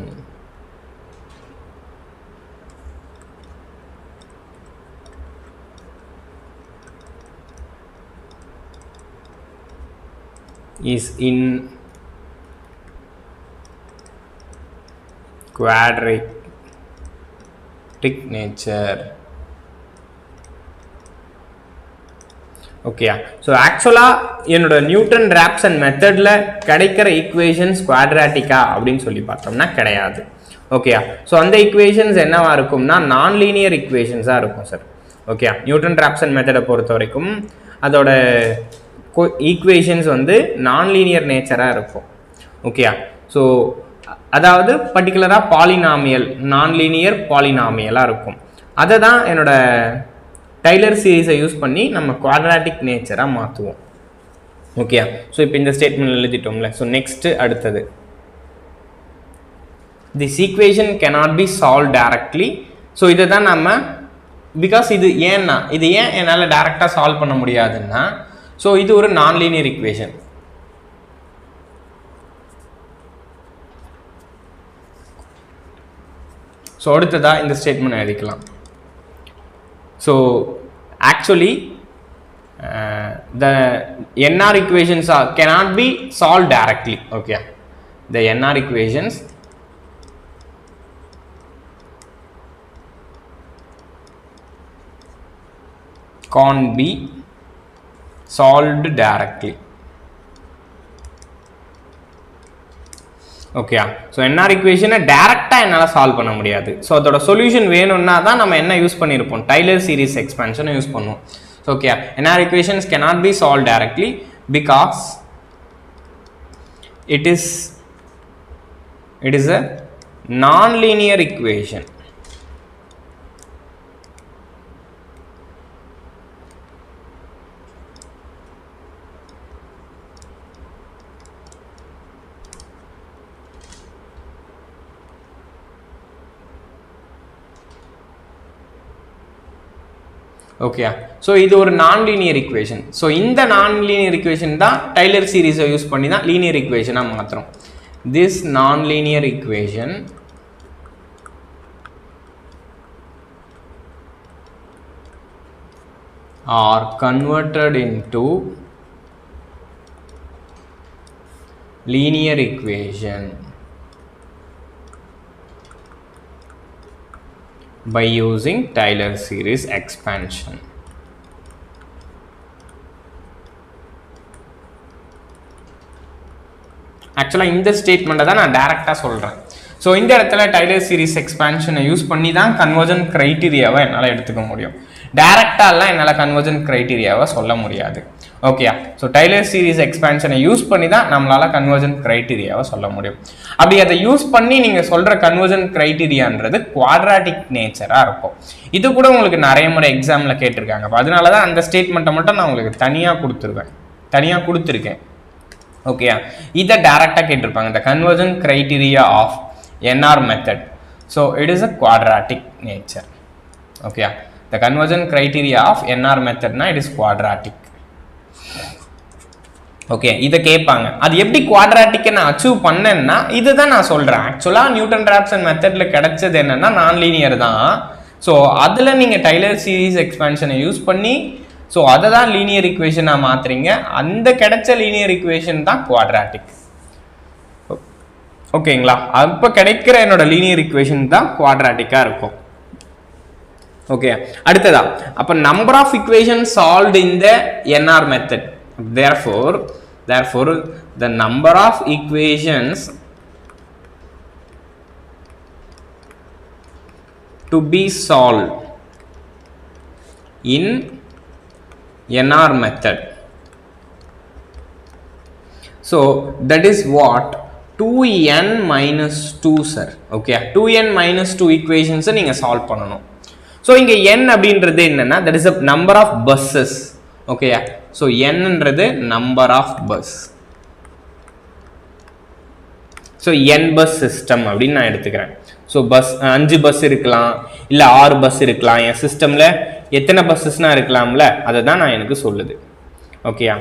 is in quadratic nature. ஓகேயா, ஸோ ஆக்சுவலாக என்னோட நியூட்டன் ராப்சன் மெத்தடில் கிடைக்கிற ஈக்குவேஷன்ஸ் குவாட்ராட்டிக்கா அப்படின்னு சொல்லி பார்த்தோம்னா கிடையாது. ஓகேயா, ஸோ அந்த ஈக்குவேஷன்ஸ் என்னவா இருக்கும்னா நான் லீனியர் ஈக்குவேஷன்ஸாக இருக்கும் சார். ஓகேயா, நியூட்டன் ராப்சன் மெத்தடை பொறுத்த வரைக்கும் அதோட ஈக்குவேஷன்ஸ் வந்து நான் லீனியர் நேச்சராக இருக்கும். ஓகேயா, ஸோ அதாவது பர்டிகுலராக பாலினாமியல், நான் லீனியர் பாலினாமியலாக இருக்கும். அதை தான் என்னோட டைலர் சீரீஸை யூஸ் பண்ணி நம்ம குவாட்ராட்டிக் நேச்சராக மாற்றுவோம். ஓகே, ஸோ இப்போ இந்த ஸ்டேட்மெண்ட் எழுதிட்டோம்ல. ஸோ நெக்ஸ்ட்டு அடுத்தது this equation cannot be solved directly. So இதை தான் நம்ம பிகாஸ் இது ஏன்னா இது ஏன் என்னால் டைரெக்டாக சால்வ் பண்ண முடியாதுன்னா ஸோ இது ஒரு நான் லீனியர் ஈக்குவேஷன். ஸோ அடுத்ததாக இந்த ஸ்டேட்மெண்ட் எழுதிக்கலாம். So actually the NR equations cannot be solved directly. Okay, the NR equations can't be solved directly. Okay, so NR equation direct என்னால solve பண்ண முடியாது. ஸோ அதோட சொல்யூஷன் வேணும்னா தான் நம்ம என்ன யூஸ் பண்ணியிருப்போம், டைலர் சீரிஸ் எக்ஸ்பான்ஷனை யூஸ் பண்ணுவோம். So okay, NR equations cannot be solved directly because it is a non-linear equation. Okay, so இது ஒரு non-linear equation. So இந்த non-linear equation தான் டைலர் சீரிஸை யூஸ் பண்ணி தான் linear equation மாத்துறோம். This non-linear equation are converted into linear equation by using Taylor series expansion. Actually இந்த ஸ்டேட்மெண்ட்டை தான் நான் டைரக்டாக சொல்கிறேன். ஸோ இந்த இடத்துல டைலர் சீரிஸ் எக்ஸ்பான்ஷனை யூஸ் பண்ணி தான் கன்வர்ஜன் க்ரைட்டீரியாவை என்னால் எடுத்துக்க முடியும். டைரக்டாலாம் என்னால் கன்வர்ஜன் க்ரைட்டீரியாவை சொல்ல முடியாது. ஓகேயா, ஸோ டைலர் சீரிஸ் எக்ஸ்பான்ஷனை யூஸ் பண்ணி தான் நம்மளால் கன்வர்ஜன் க்ரைட்டீரியாவை சொல்ல முடியும். அப்படி அதை யூஸ் பண்ணி நீங்கள் சொல்கிற கன்வர்ஜன் க்ரைட்டீரியான்றது குவாட்ராட்டிக் நேச்சராக இருக்கும். இது கூட உங்களுக்கு நிறைய முறை எக்ஸாமில் கேட்டிருக்காங்க. அதனால தான் அந்த ஸ்டேட்மெண்ட்டை மட்டும் நான் உங்களுக்கு தனியாக கொடுத்துருக்கேன். ஓகேயா, இதை டைரக்டாக கேட்டிருப்பாங்க. இந்த convergence criteria of NR method. So it is a quadratic nature. ஓகேயா, the convergence criteria of NR மெத்தட்னா இட் இஸ் குவாட்ராட்டிக். ஓகே, இதை கேட்பாங்க. அது எப்படி குவாட்ராட்டிக்கை நான் அச்சீவ் பண்ணேன்னா இதுதான் நான் சொல்கிறேன். ஆக்சுவலாக நியூட்டன் ராப்சன் மெத்தடில் கிடைச்சது என்னென்னா நான் லீனியர் தான். ஸோ அதில் நீங்கள் டைலர் சீரிஸ் எக்ஸ்பான்ஷனை யூஸ் பண்ணி ஸோ அதை தான் லீனியர் இக்குவேஷனாக மாற்றுறீங்க. அந்த கிடைச்ச லீனியர் இக்குவேஷன் தான் குவாட்ராட்டிக். ஓகேங்களா, அப்போ கிடைக்கிற என்னோட லீனியர் இக்குவேஷன் தான் குவாட்ராட்டிக்காக இருக்கும். ஓகே, அடுத்ததா அப்போ number of equation solved in the NR method. Therefore the number of equations to be solved in NR method, so that is what 2n minus 2 sir. Okay, 2n minus 2 equations நீங்க solve பண்ணணும். so இங்க n அப்படின்றது என்னன்னா that is a number of buses. okay, so n என்றது number of bus. so n bus system அப்படின்னு நான் எடுத்துக்கிறேன். so bus 5 bus இருக்கலாம், இல்ல 6 பஸ் இருக்கலாம். என் சிஸ்டம்ல எத்தனை பஸ்ஸஸ்னா இருக்கலாம்ல, அதை தான் நான் எனக்கு சொல்லுது. ஓகேயா,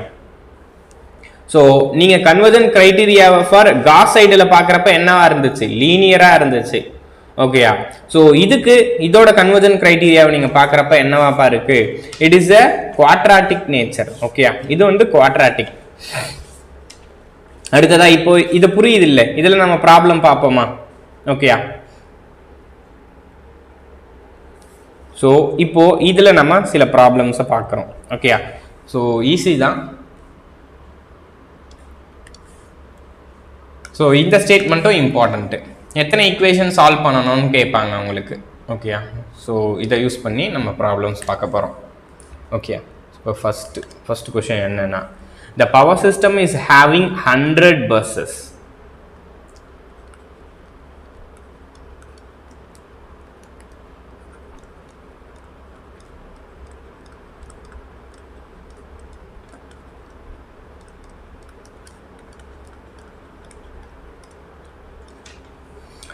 ஸோ நீங்க கன்வர்ஜன் கிரைட்டீரியாவை ஃபார் காஸ் சைடில் பார்க்குறப்ப என்னவா இருந்துச்சு, லீனியரா இருந்துச்சு. ஓகேயா, ஸோ இதுக்கு இதோட கன்வர்ஜன் கிரைட்டீரியாவை நீங்க பார்க்குறப்ப என்னவாப்பா இருக்கு, it is a quadratic nature. ஓகேயா, இது வந்து குவாட்ராட்டிக். அடுத்ததா இப்போ இது புரியுது இல்லை, இதுல நம்ம ப்ராப்ளம் பார்ப்போமா? ஓகேயா, ஸோ இப்போ இதில் நம்ம சில ப்ராப்ளம்ஸை பார்க்குறோம். ஓகேயா, ஸோ ஈஸி தான். ஸோ இந்த ஸ்டேட்மெண்ட்டும் இம்பார்ட்டண்ட்டு. எத்தனை ஈக்குவேஷன் சால்வ் பண்ணணும்னு கேட்பாங்க உங்களுக்கு. ஓகேயா, ஸோ இதை யூஸ் பண்ணி நம்ம ப்ராப்ளம்ஸ் பார்க்க போகிறோம். ஓகே, இப்போ ஃபர்ஸ்ட் கொஷின் என்னன்னா, the power system is having 100 buses.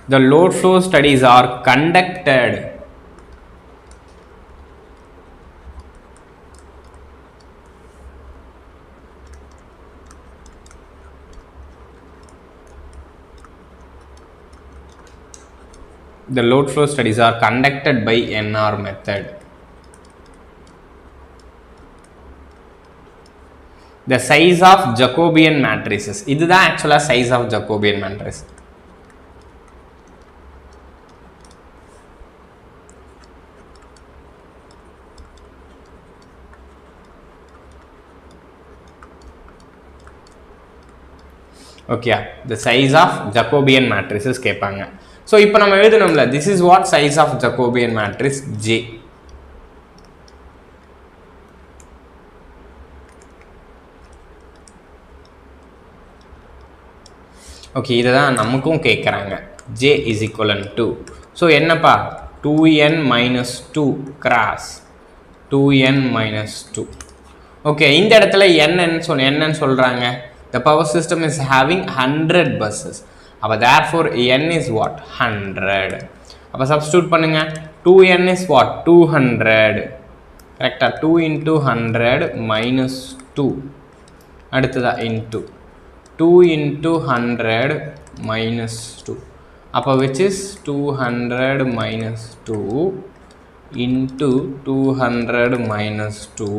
The load flow studies are conducted by NR method. The size of Jacobian matrices. இதுதான் actually size of Jacobian matrix. Okay, the size of Jacobian matrices கேட்பாங்க. So இப்போ நம்ம எழுதணும்ல, this is what size of Jacobian matrix J. Okay, இதுதான் நமக்கும் கேட்குறாங்க. J is equivalent to, so என்னப்பா 2n minus 2 cross 2n minus 2. Okay, இந்த இடத்துல என்னன்னு சொல்றாங்க, the power system is having 100 buses. அப்போ therefore n is what? 100. அப்போ substitute பண்ணுங்க, 2n is what? 200. கரெக்டா? 2 into 100 minus 2. அடுத்ததா into 2 into 100 minus 2. அப்போ which is 200 minus 2 into 200 minus 2,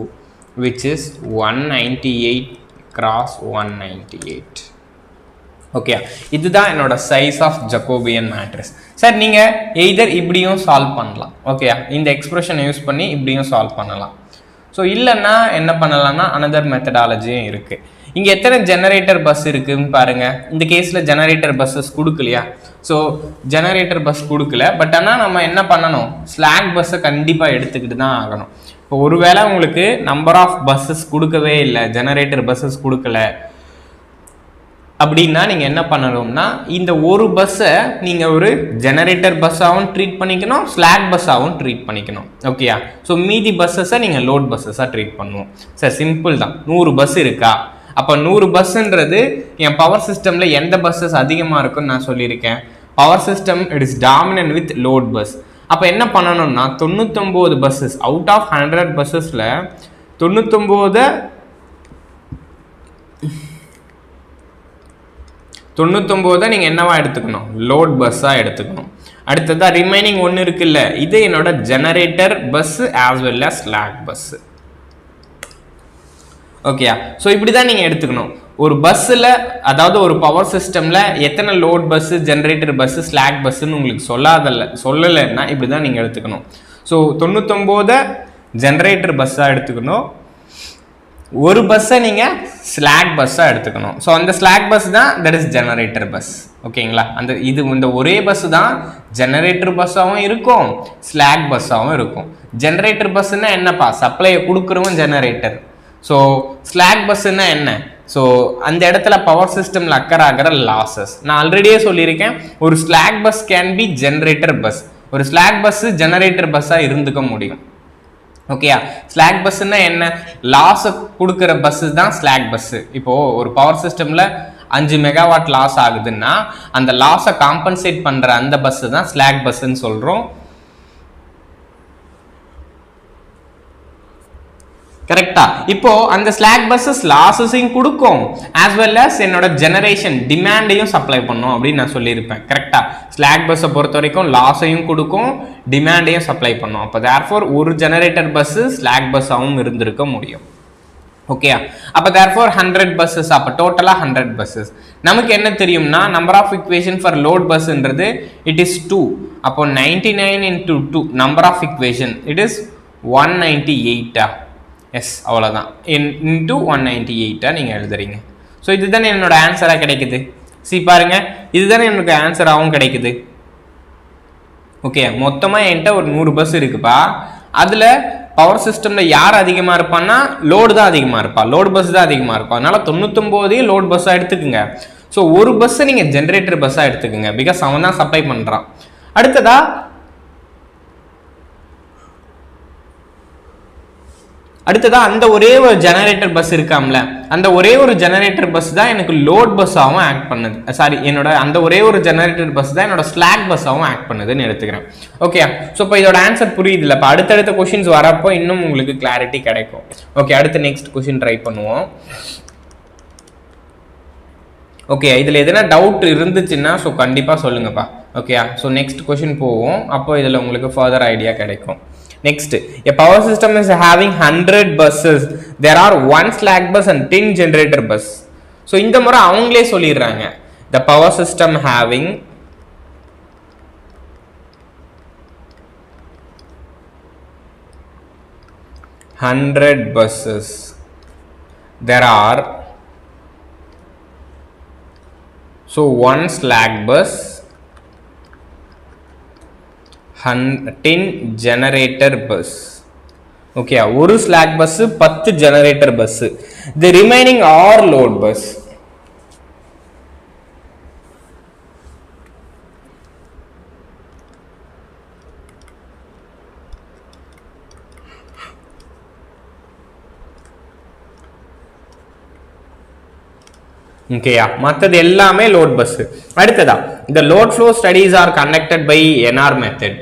which is 198 cross 198. Okay, இதுதான் என்னோட size of Jacobian matrix. Sir நீங்க either இப்படியும் சால்வ் பண்ணலாம். ஓகே, இந்த எக்ஸ்பிரஷனை யூஸ் பண்ணி இப்படியும் சால்வ் பண்ணலாம். ஸோ இல்லைன்னா என்ன பண்ணலாம்னா அனதர் மெத்தடாலஜியும் இருக்கு. இங்கே எத்தனை ஜெனரேட்டர் பஸ் இருக்குன்னு பாருங்க. இந்த கேஸில் ஜெனரேட்டர் பஸ்ஸஸ் கொடுக்கலையா? ஸோ ஜெனரேட்டர் பஸ் கொடுக்கல, பட் ஆனால் நம்ம என்ன பண்ணணும், ஸ்லாக் பஸ்ஸை கண்டிப்பாக எடுத்துக்கிட்டு தான் ஆகணும். இப்போ ஒருவேளை உங்களுக்கு நம்பர் ஆஃப் பஸ்ஸஸ் கொடுக்கவே இல்லை, ஜெனரேட்டர் பஸ்ஸஸ் கொடுக்கல அப்படின்னா நீங்கள் என்ன பண்ணணும்னா இந்த ஒரு பஸ்ஸை நீங்கள் ஒரு ஜெனரேட்டர் பஸ்ஸாகவும் ட்ரீட் பண்ணிக்கணும், ஸ்லாக் பஸ்ஸாகவும் ட்ரீட் பண்ணிக்கணும். ஓகேயா? ஸோ மீதி பஸ்ஸஸை நீங்கள் லோட் பஸ்ஸஸாக ட்ரீட் பண்ணுவோம். சார் சிம்பிள் தான், 100 பஸ் இருக்கா, அப்போ 100 பஸ்ஸுன்றது என் பவர் சிஸ்டமில் எந்த பஸ்ஸஸ் அதிகமாக இருக்குன்னு நான் சொல்லியிருக்கேன். Power system it is dominant with load bus. அப்போ என்ன பண்ணணும்னா 99 பஸ்ஸஸ் அவுட் ஆஃப் 100 பஸ்ஸஸில் 99 நீங்கள் என்னவா எடுத்துக்கணும், லோட் பஸ்ஸாக எடுத்துக்கணும். அடுத்ததாக ரிமைனிங் ஒன்று இருக்குல்ல, இது என்னோட generator bus as well as slack bus. ஓகேயா? ஸோ இப்படி தான் நீங்கள் எடுத்துக்கணும். ஒரு பஸ்ஸில், அதாவது ஒரு பவர் சிஸ்டமில் எத்தனை load bus, generator bus, slack பஸ்ஸுன்னு உங்களுக்கு சொல்லலைன்னா இப்படி தான் நீங்கள் எடுத்துக்கணும். ஸோ 99 ஜெனரேட்டர் பஸ்ஸாக எடுத்துக்கணும், ஒரு பஸ்ஸை நீங்கள் ஸ்லாக் பஸ்ஸாக எடுத்துக்கணும். ஸோ அந்த ஸ்லாக் பஸ் தான் தட் இஸ் ஜெனரேட்டர் பஸ். ஓகேங்களா? இந்த ஒரே பஸ் தான் ஜெனரேட்டர் பஸ்ஸாகவும் இருக்கும், ஸ்லாக் பஸ்ஸாகவும் இருக்கும். ஜெனரேட்டர் பஸ்ஸுன்னா என்னப்பா, சப்ளையை கொடுக்குறவன் ஜெனரேட்டர். ஸோ ஸ்லாக் பஸ்ஸுன்னா என்ன, ஸோ அந்த இடத்துல பவர் சிஸ்டமில் அக்கர் ஆகிற லாசஸ். நான் ஆல்ரெடியே சொல்லியிருக்கேன், ஒரு slack bus can be generator bus, ஒரு ஸ்லாக் பஸ்ஸு ஜெனரேட்டர் பஸ்ஸாக இருந்துக்க முடியும். ஓகேயா? ஸ்லாக் பஸ்ஸுன்னா என்ன, லாஸை கொடுக்குற பஸ்ஸு தான் ஸ்லாக் பஸ்ஸு. இப்போது ஒரு பவர் சிஸ்டமில் 5 மெகாவாட் லாஸ் ஆகுதுன்னா அந்த லாஸை காம்பன்சேட் பண்ணுற அந்த பஸ்ஸு தான் ஸ்லாக் பஸ்ஸுன்னு சொல்கிறோம். கரெக்டா? இப்போ அந்த ஸ்லாக் பஸ்ஸஸ் லாஸஸையும் கொடுக்கும் ஆஸ் வெல் அஸ் என்னோட ஜெனரேஷன் டிமாண்டையும் சப்ளை பண்ணும் அப்படின்னு நான் சொல்லியிருப்பேன். கரெக்டா? ஸ்லாக் பஸ்ஸை பொறுத்த வரைக்கும் லாஸையும் கொடுக்கும், டிமாண்டையும் சப்ளை பண்ணும். அப்போ தேர்ஃபோர் ஒரு ஜெனரேட்டர் பஸ்ஸு ஸ்லாக் பஸ்ஸாகவும் இருந்திருக்க முடியும். ஓகேயா? அப்போ தேர்ஃபோர் 100 பஸ்ஸஸ், அப்போ டோட்டலாக 100 பஸ்ஸஸ். நமக்கு என்ன தெரியும்னா number of equation for load பஸ்ன்றது இட் இஸ் 2. அப்போ 99 into 2 number of equation it is 198. Yes, அவ்வளோதான். இன்ட்டு 198 நீங்கள் எழுதுறீங்க. ஸோ இதுதானே என்னோட ஆன்சராக கிடைக்குது. பாருங்க, இதுதானே எனக்கு ஆன்சராகவும் கிடைக்குது. ஓகே, மொத்தமாக என்கிட்ட ஒரு 100 பஸ் இருக்குப்பா. அதில் பவர் சிஸ்டமில் யார் அதிகமாக இருப்பான்னா லோடு தான் அதிகமாக இருப்பா, லோடு பஸ் தான் அதிகமாக இருப்பா. அதனால 99 லோடு பஸ்ஸாக எடுத்துக்குங்க. ஸோ ஒரு பஸ்ஸை நீங்கள் ஜென்ரேட்டர் பஸ்ஸாக எடுத்துக்குங்க, பிகாஸ் அவன் தான் சப்ளை பண்ணுறான். அடுத்ததா அடுத்ததா அந்த ஒரே ஒரு ஜெனரேட்டர் பஸ் இருக்காம்ல, அந்த ஒரே ஒரு ஜெனரேட்டர் பஸ் தான் எனக்கு லோட் பஸ்ஸாகவும் ஆக்ட் பண்ணுது. சாரி, என்னோட அந்த ஒரே ஒரு ஜெனரேட்டர் பஸ் தான் என்னோட ஸ்லாக் பஸ்ஸாகவும் ஆக்ட் பண்ணுதுன்னு எடுத்துக்கிறேன். ஓகே, ஸோ இப்போ இதோட ஆன்சர் புரியுது இல்லை? இப்போ அடுத்தடுத்த கொஸ்டின்ஸ் வரப்போ இன்னும் உங்களுக்கு கிளாரிட்டி கிடைக்கும். ஓகே, அடுத்த நெக்ஸ்ட் கொஸ்டின் ட்ரை பண்ணுவோம். ஓகே, இதில் எதனா டவுட் இருந்துச்சுன்னா ஸோ கண்டிப்பாக சொல்லுங்கப்பா. ஓகே, ஸோ நெக்ஸ்ட் கொஸ்டின் போவோம். அப்போ இதில் உங்களுக்கு ஃபர்தர் ஐடியா கிடைக்கும். Next, a power system is having 100 buses. There are 1 slack bus and 10 generator bus. So இந்த முறை அவங்களே சொல்லிடுறாங்க, the power system having 100 buses. There are 1 slack bus, 10 generator bus. Okay, ஒரு slack bus 10 generator bus. The remaining are load bus. ஓகேயா, மற்றது எல்லாமே load bus. அடுத்ததா, the load flow studies are conducted by NR method.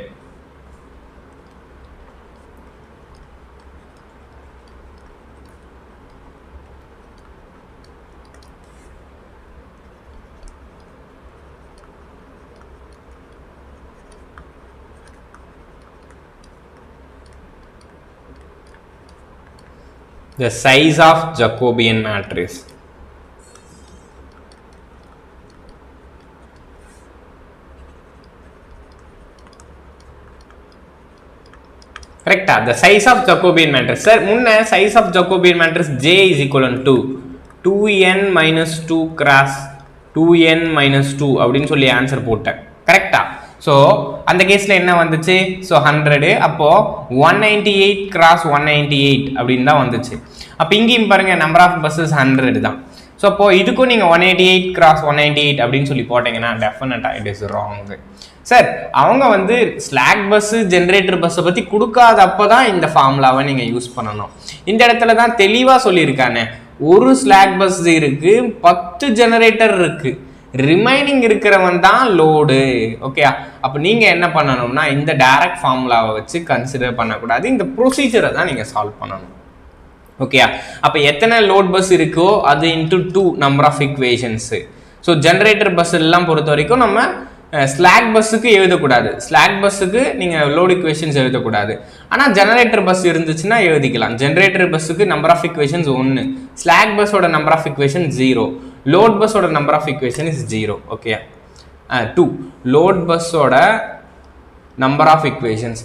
The size of Jacobian matrix. Correct. The size of Jacobian matrix. Sir, முன்ன size of Jacobian matrix J is equivalent to 2n minus 2 cross 2n minus 2 அப்படின்னு சொல்லி answer போட்டேன். கரெக்டா? So அந்த கேஸில் என்ன வந்துச்சு? So 100, அப்போ 198 cross 198 அப்படின்னு தான் வந்துச்சு. அப்போ இங்கேயும் பாருங்க, நம்பர் ஆஃப் பஸ்ஸஸ் 100 தான். ஸோ அப்போ இதுக்கும் நீங்கள் 188 cross 198 அப்படின்னு சொல்லி போட்டீங்கன்னா டெஃபினட்டாக இட் இஸ் ராங். சார், அவங்க வந்து ஸ்லாக் பஸ்ஸு ஜென்ரேட்டர் பஸ்ஸை பற்றி கொடுக்காதப்போ தான் இந்த ஃபார்முலாவை நீங்கள் யூஸ் பண்ணணும். இந்த இடத்துல தான் தெளிவாக சொல்லியிருக்கானே, ஒரு ஸ்லாக் பஸ் இருக்குது, 10 ஜெனரேட்டர் இருக்குது, ரிமைனிங் இருக்கிறவன் தான் லோடு. ஓகே, அப்போ நீங்கள் என்ன பண்ணணும்னா இந்த டைரக்ட் ஃபார்முலாவை வச்சு கன்சிடர் பண்ணக்கூடாது, இந்த ப்ரொசீஜரை தான் நீங்கள் சால்வ் பண்ணணும். ஓகே, அப்போ எத்தனை லோட் பஸ் இருக்கோ அது into 2 number of equations. So generator bus எல்லாம் பொறுத்த வரைக்கும் நம்ம ஸ்லாக் பஸ்ஸுக்கு எழுதக்கூடாது, ஸ்லாக் பஸ்ஸுக்கு நீங்கள் லோட் இக்குவேஷன்ஸ் எழுதக்கூடாது. ஆனால் ஜெனரேட்டர் பஸ் இருந்துச்சுன்னா எழுதிக்கலாம். ஜெனரேட்டர் பஸ்ஸுக்கு நம்பர் ஆஃப் இக்குவேஷன்ஸ் 1, ஸ்லாக் பஸ்ஸோட நம்பர் ஆஃப் இக்குவேஷன் 0, லோட் பஸ்ஸோட number of equation is 0. Okay, 2 load பஸ்ஸோட நம்பர் ஆஃப் இக்குவேஷன்ஸ்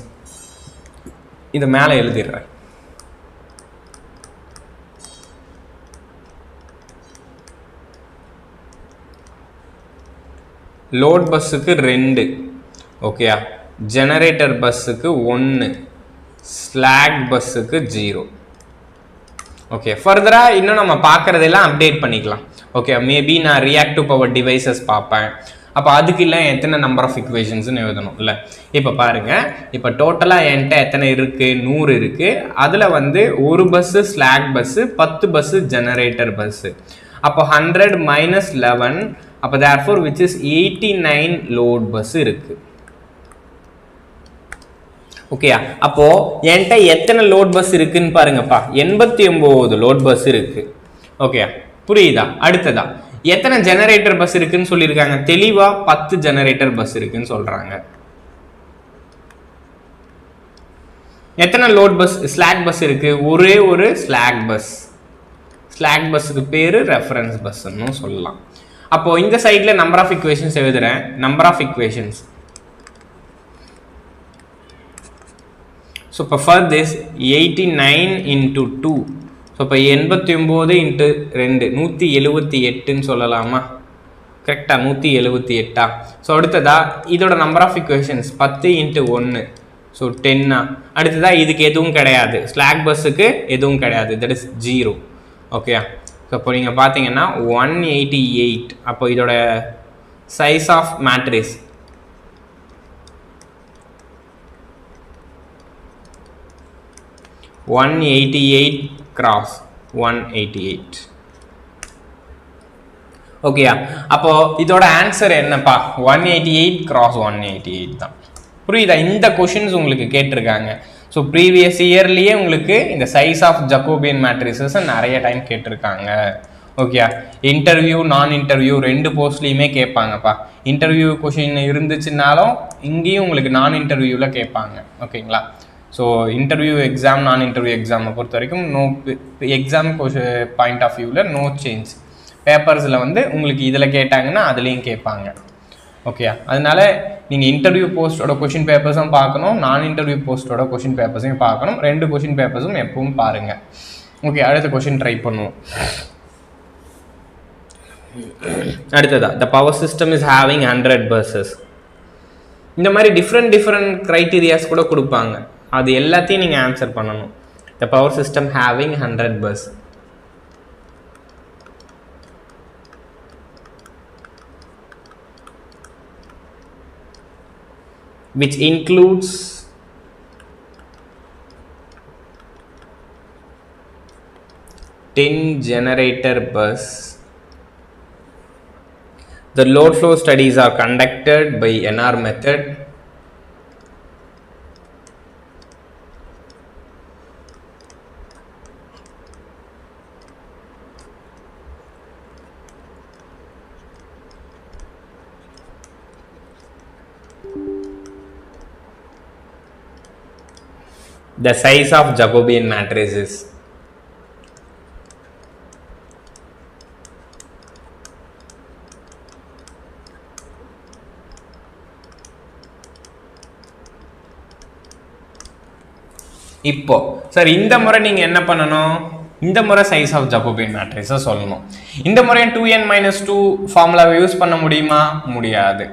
இது மேலே எழுதிடுறேன். லோட் பஸ்ஸுக்கு 2, ஓகேயா, ஜெனரேட்டர் பஸ்ஸுக்கு 1, ஸ்லாக் பஸ்ஸுக்கு 0. ஓகே, ஃபர்தராக இன்னும் நம்ம பார்க்குறதெல்லாம் அப்டேட் பண்ணிக்கலாம். ஓகே, மேபி நான் ரியாக்டிவ் பவர் டிவைசஸ் பார்ப்பேன், அப்போ அதுக்கு இல்லை எத்தனை நம்பர் ஆஃப் இக்குவேஷன்ஸ்னு எழுதணும் இல்லை. இப்போ பாருங்கள், இப்போ டோட்டலாக என்கிட்ட எத்தனை இருக்குது? 100 இருக்குது. அதில் வந்து ஒரு bus slack bus, 10 bus generator bus. அப்போ 100 minus 11, அப்போ therefore which is 89 load bus இருக்குது. ஓகே, அப்போ என்கிட்ட எத்தனை லோட் பஸ் இருக்குன்னு பாருங்கப்பா, 89 லோட் பஸ் இருக்கு. ஓகே, புரியுதா? அடுத்ததா எத்தனை ஜெனரேட்டர் பஸ் இருக்குன்னு சொல்லியிருக்காங்க? தெளிவா 10 ஜெனரேட்டர் பஸ் இருக்குன்னு சொல்றாங்க. எத்தனை லோட் பஸ் ஸ்லாக் பஸ் இருக்கு? ஒரே ஒரு ஸ்லாக் பஸ். ஸ்லாக் பஸ்ஸுக்கு பேரு ரெஃபரன்ஸ் பஸ்ன்னு சொல்லலாம். அப்போ இந்த சைட்ல நம்பர் ஆஃப் இக்குவேஷன்ஸ் எழுதுறேன். Number of equations, so for this 89 into 2, so இப்போ 89 into 2 178ன்னு சொல்லலாமா? கரெக்டா, 178. ஸோ அடுத்ததா இதோட number of equations 10 into 1, so 10. அடுத்ததா இதுக்கு எதுவும் கிடையாது, ஸ்லாக் பஸ்ஸுக்கு எதுவும் கிடையாது, தட் இஸ் 0. ஓகே, ஸோ இப்போ நீங்கள் பார்த்தீங்கன்னா 188. அப்போ இதோட சைஸ் ஆஃப் மேட்ரிக்ஸ் 188 cross 188. ஓகேயா? அப்போ இதோட ஆன்சர் என்னப்பா? 188 cross 188 தான். புரியுதா? இந்த கொஷின்ஸ் உங்களுக்கு கேட்டிருக்காங்க. ஸோ ப்ரீவியஸ் இயர்லேயே உங்களுக்கு இந்த சைஸ் ஆஃப் ஜக்கோபியன் மேட்ரிசஸ் நிறைய டைம் கேட்டிருக்காங்க. ஓகே, இன்டர்வியூ நான் இன்டர்வியூ ரெண்டு போஸ்ட்லேயுமே கேட்பாங்கப்பா. இன்டர்வியூ கொஷின் இருந்துச்சுனாலும் இங்கேயும் உங்களுக்கு நான் இன்டர்வியூவில் கேட்பாங்க. ஓகேங்களா? ஸோ இன்டர்வியூ எக்ஸாம் நான் இன்டர்வியூ எக்ஸாமை பொறுத்த வரைக்கும் நோ எக்ஸாம் பாயிண்ட் ஆஃப் வியூவில் நோ சேஞ்ச். பேப்பர்ஸில் வந்து உங்களுக்கு இதில் கேட்டாங்கன்னா அதுலேயும் கேட்பாங்க. ஓகே, அதனால நீங்கள் இன்டர்வியூ போஸ்ட்டோட கொஷின் பேப்பர்ஸும் பார்க்கணும், நான் இன்டர்வியூ போஸ்ட்டோட கொஷின் பேப்பர்ஸையும் பார்க்கணும். ரெண்டு கொஷின் பேப்பர்ஸும் எப்பவும் பாருங்கள். ஓகே, அடுத்த கொஷின் ட்ரை பண்ணுவோம். அடுத்ததா, the power system is having 100 buses. இந்த மாதிரி டிஃப்ரெண்ட் க்ரைட்டீரியாஸ் கூட கொடுப்பாங்க. அது எல்லாத்தையும் நீங்கள் ஆன்சர் பண்ணணும். the power system having 100 bus. which includes generator bus. The load flow studies are conducted by NR method. The size of Jacobian matrices. இப்போ sir இந்த முறை நீங்க என்ன பண்ணணும்? இந்த முறை சைஸ் ஆஃப் ஜக்கோபியன் மேட்ரிக்ஸை சொல்லணும். இந்த முறை 2n-2 ஃபார்முலாவை யூஸ் பண்ண முடியுமா? முடியாது.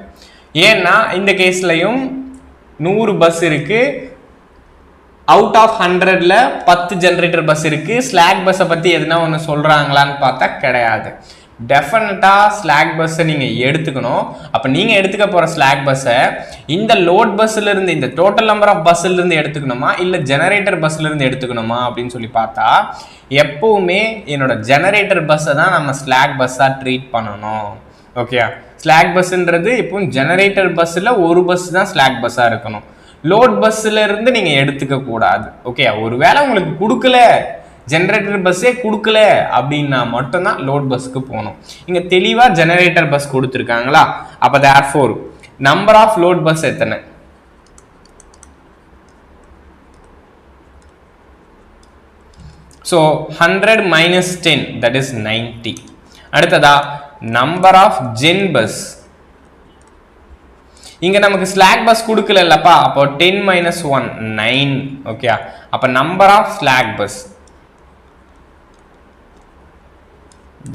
ஏன்னா இந்த கேஸ்லையும் 100 பஸ் இருக்கு, அவுட் ஆஃப் 100ல 10 ஜென்ரேட்டர் பஸ் இருக்கு. ஸ்லாக் பஸ்ஸை பற்றி எதுனா ஒன்று சொல்கிறாங்களான்னு பார்த்தா கிடையாது. டெஃபினட்டாக ஸ்லாக் பஸ்ஸை நீங்கள் எடுத்துக்கணும். அப்போ நீங்கள் எடுத்துக்க போகிற ஸ்லாக் பஸ்ஸை இந்த லோட் பஸ்ஸிலிருந்து, இந்த டோட்டல் நம்பர் ஆஃப் பஸ்ஸிலிருந்து எடுத்துக்கணுமா இல்லை ஜெனரேட்டர் பஸ்ஸிலிருந்து எடுத்துக்கணுமா அப்படின்னு சொல்லி பார்த்தா எப்போவுமே என்னோட ஜெனரேட்டர் பஸ்ஸை தான் நம்ம ஸ்லாக் பஸ்ஸாக ட்ரீட் பண்ணணும். ஓகே, ஸ்லாக் பஸ்ஸுன்றது இப்போ ஜெனரேட்டர் பஸ்ஸில் ஒரு பஸ் தான் ஸ்லாக் பஸ்ஸாக இருக்கணும். லோட் பஸ்ஸில் இருந்து நீங்கள் எடுத்துக்க கூடாது. ஓகே, ஒருவேளை உங்களுக்கு கொடுக்கல, ஜெனரேட்டர் பஸ்ஸே கொடுக்கல அப்படின்னா மட்டும்தான் லோட் பஸ்ஸுக்கு போகணும். இங்கே தெளிவாக ஜெனரேட்டர் பஸ் கொடுத்துருக்காங்களா? அப்போ therefore number of load bus எத்தனை? So 100 minus 10 that is 90. அடுத்ததா நம்பர் ஆஃப் ஜென் பஸ். இங்க நமக்கு ஸ்லாக் பஸ் கொடுக்கல இல்லப்பா, அப்போ 10 minus 1 9. ஓகே, அப்ப number of slack bus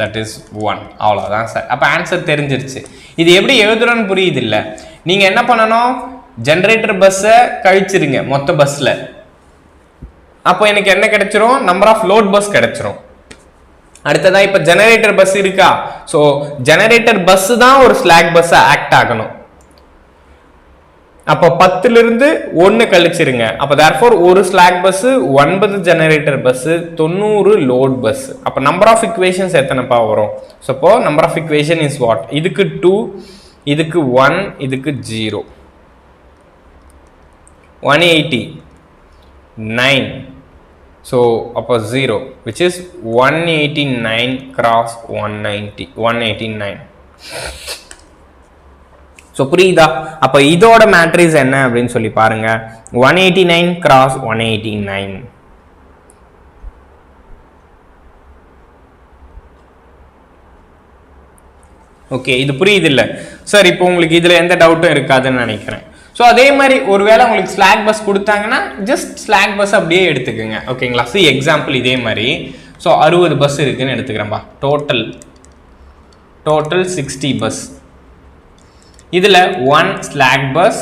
that is 1. அவ்வளவுதான் சார். அப்ப ஆன்சர் தெரிஞ்சிருச்சு. இது எப்படி எழுதுறோன்னு புரியுது இல்ல? நீங்க என்ன பண்ணணும்? ஜெனரேட்டர் பஸ்ஸை கழிச்சிருங்க மொத்த பஸ்ல. அப்போ எனக்கு என்ன கிடைச்சிரும்? நம்பர் ஆஃப் லோட் பஸ் கிடைச்சிரும். அடுத்ததா இப்ப ஜெனரேட்டர் பஸ் இருக்கா? ஸோ ஜெனரேட்டர் பஸ் தான் ஒரு ஸ்லாக் பஸ் ஆக்ட் ஆகணும். அப்போ 10ல இருந்து 1 கழிச்சிருங்க. அப்போ தேர்ஃபோர் ஒரு slack bus, 9 generator bus, 90 load bus. அப்போ நம்பர் ஆஃப் இக்குவேஷன்ஸ் எத்தனைப்பா வரும்? ஸோ அப்போ number of equation is what? இதுக்கு 2, இதுக்கு 1, இதுக்கு 0. 180 9. ஸோ அப்போ 0 which is 189 cross 190 189. ஸோ புரியுதா? அப்போ இதோட மேட்ரிக்ஸ் என்ன அப்படின்னு சொல்லி பாருங்க. 189 cross 189. ஓகே, இது புரியுது இல்லை சார்? இப்போ உங்களுக்கு இதில் எந்த டவுட்டும் இருக்காதுன்னு நினைக்கிறேன். ஸோ அதே மாதிரி ஒருவேளை உங்களுக்கு ஸ்லாக் பஸ் கொடுத்தாங்கன்னா ஜஸ்ட் ஸ்லாக் பஸ் அப்படியே எடுத்துக்கோங்க. ஓகேங்களா? சி எக்ஸாம்பிள் இதே மாதிரி. ஸோ 60 பஸ் இருக்குன்னு எடுத்துக்கிறேன்பா. Total 60 bus. இதில் 1 ஸ்லாக் பஸ்,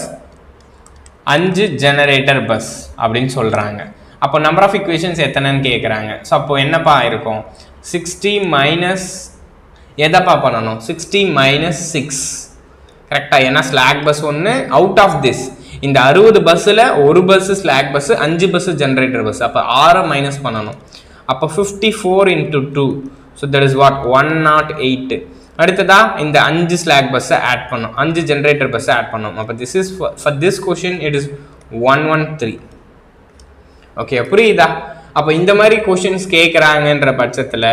5 ஜெனரேட்டர் பஸ் அப்படின்னு சொல்கிறாங்க. அப்போ நம்பர் ஆஃப் இக்குவேஷன்ஸ் எத்தனைன்னு கேட்குறாங்க. ஸோ அப்போ என்னப்பா இருக்கும்? 60 மைனஸ் எதைப்பா பண்ணணும்? 60 minus 6. கரெக்டாக? ஏன்னா ஸ்லாக் பஸ் ஒன்று அவுட் ஆஃப் திஸ். இந்த 60 பஸ்ஸில் ஒரு bus slack bus, 5 bus generator bus. அப்போ 6 மைனஸ் பண்ணணும். அப்போ 54 into 2, so that is what 108. அடுத்ததா இந்த 5 ஸ்லாக் பஸ்ஸை ஆட் பண்ணோம், 5 ஜென்ரேட்டர் பஸ்ஸை ஆட் பண்ணோம். அப்போ this is for this question it is 113. Okay, புரியுதா? அப்போ இந்த மாதிரி கொஷின்ஸ் கேட்குறாங்கன்ற பட்சத்தில்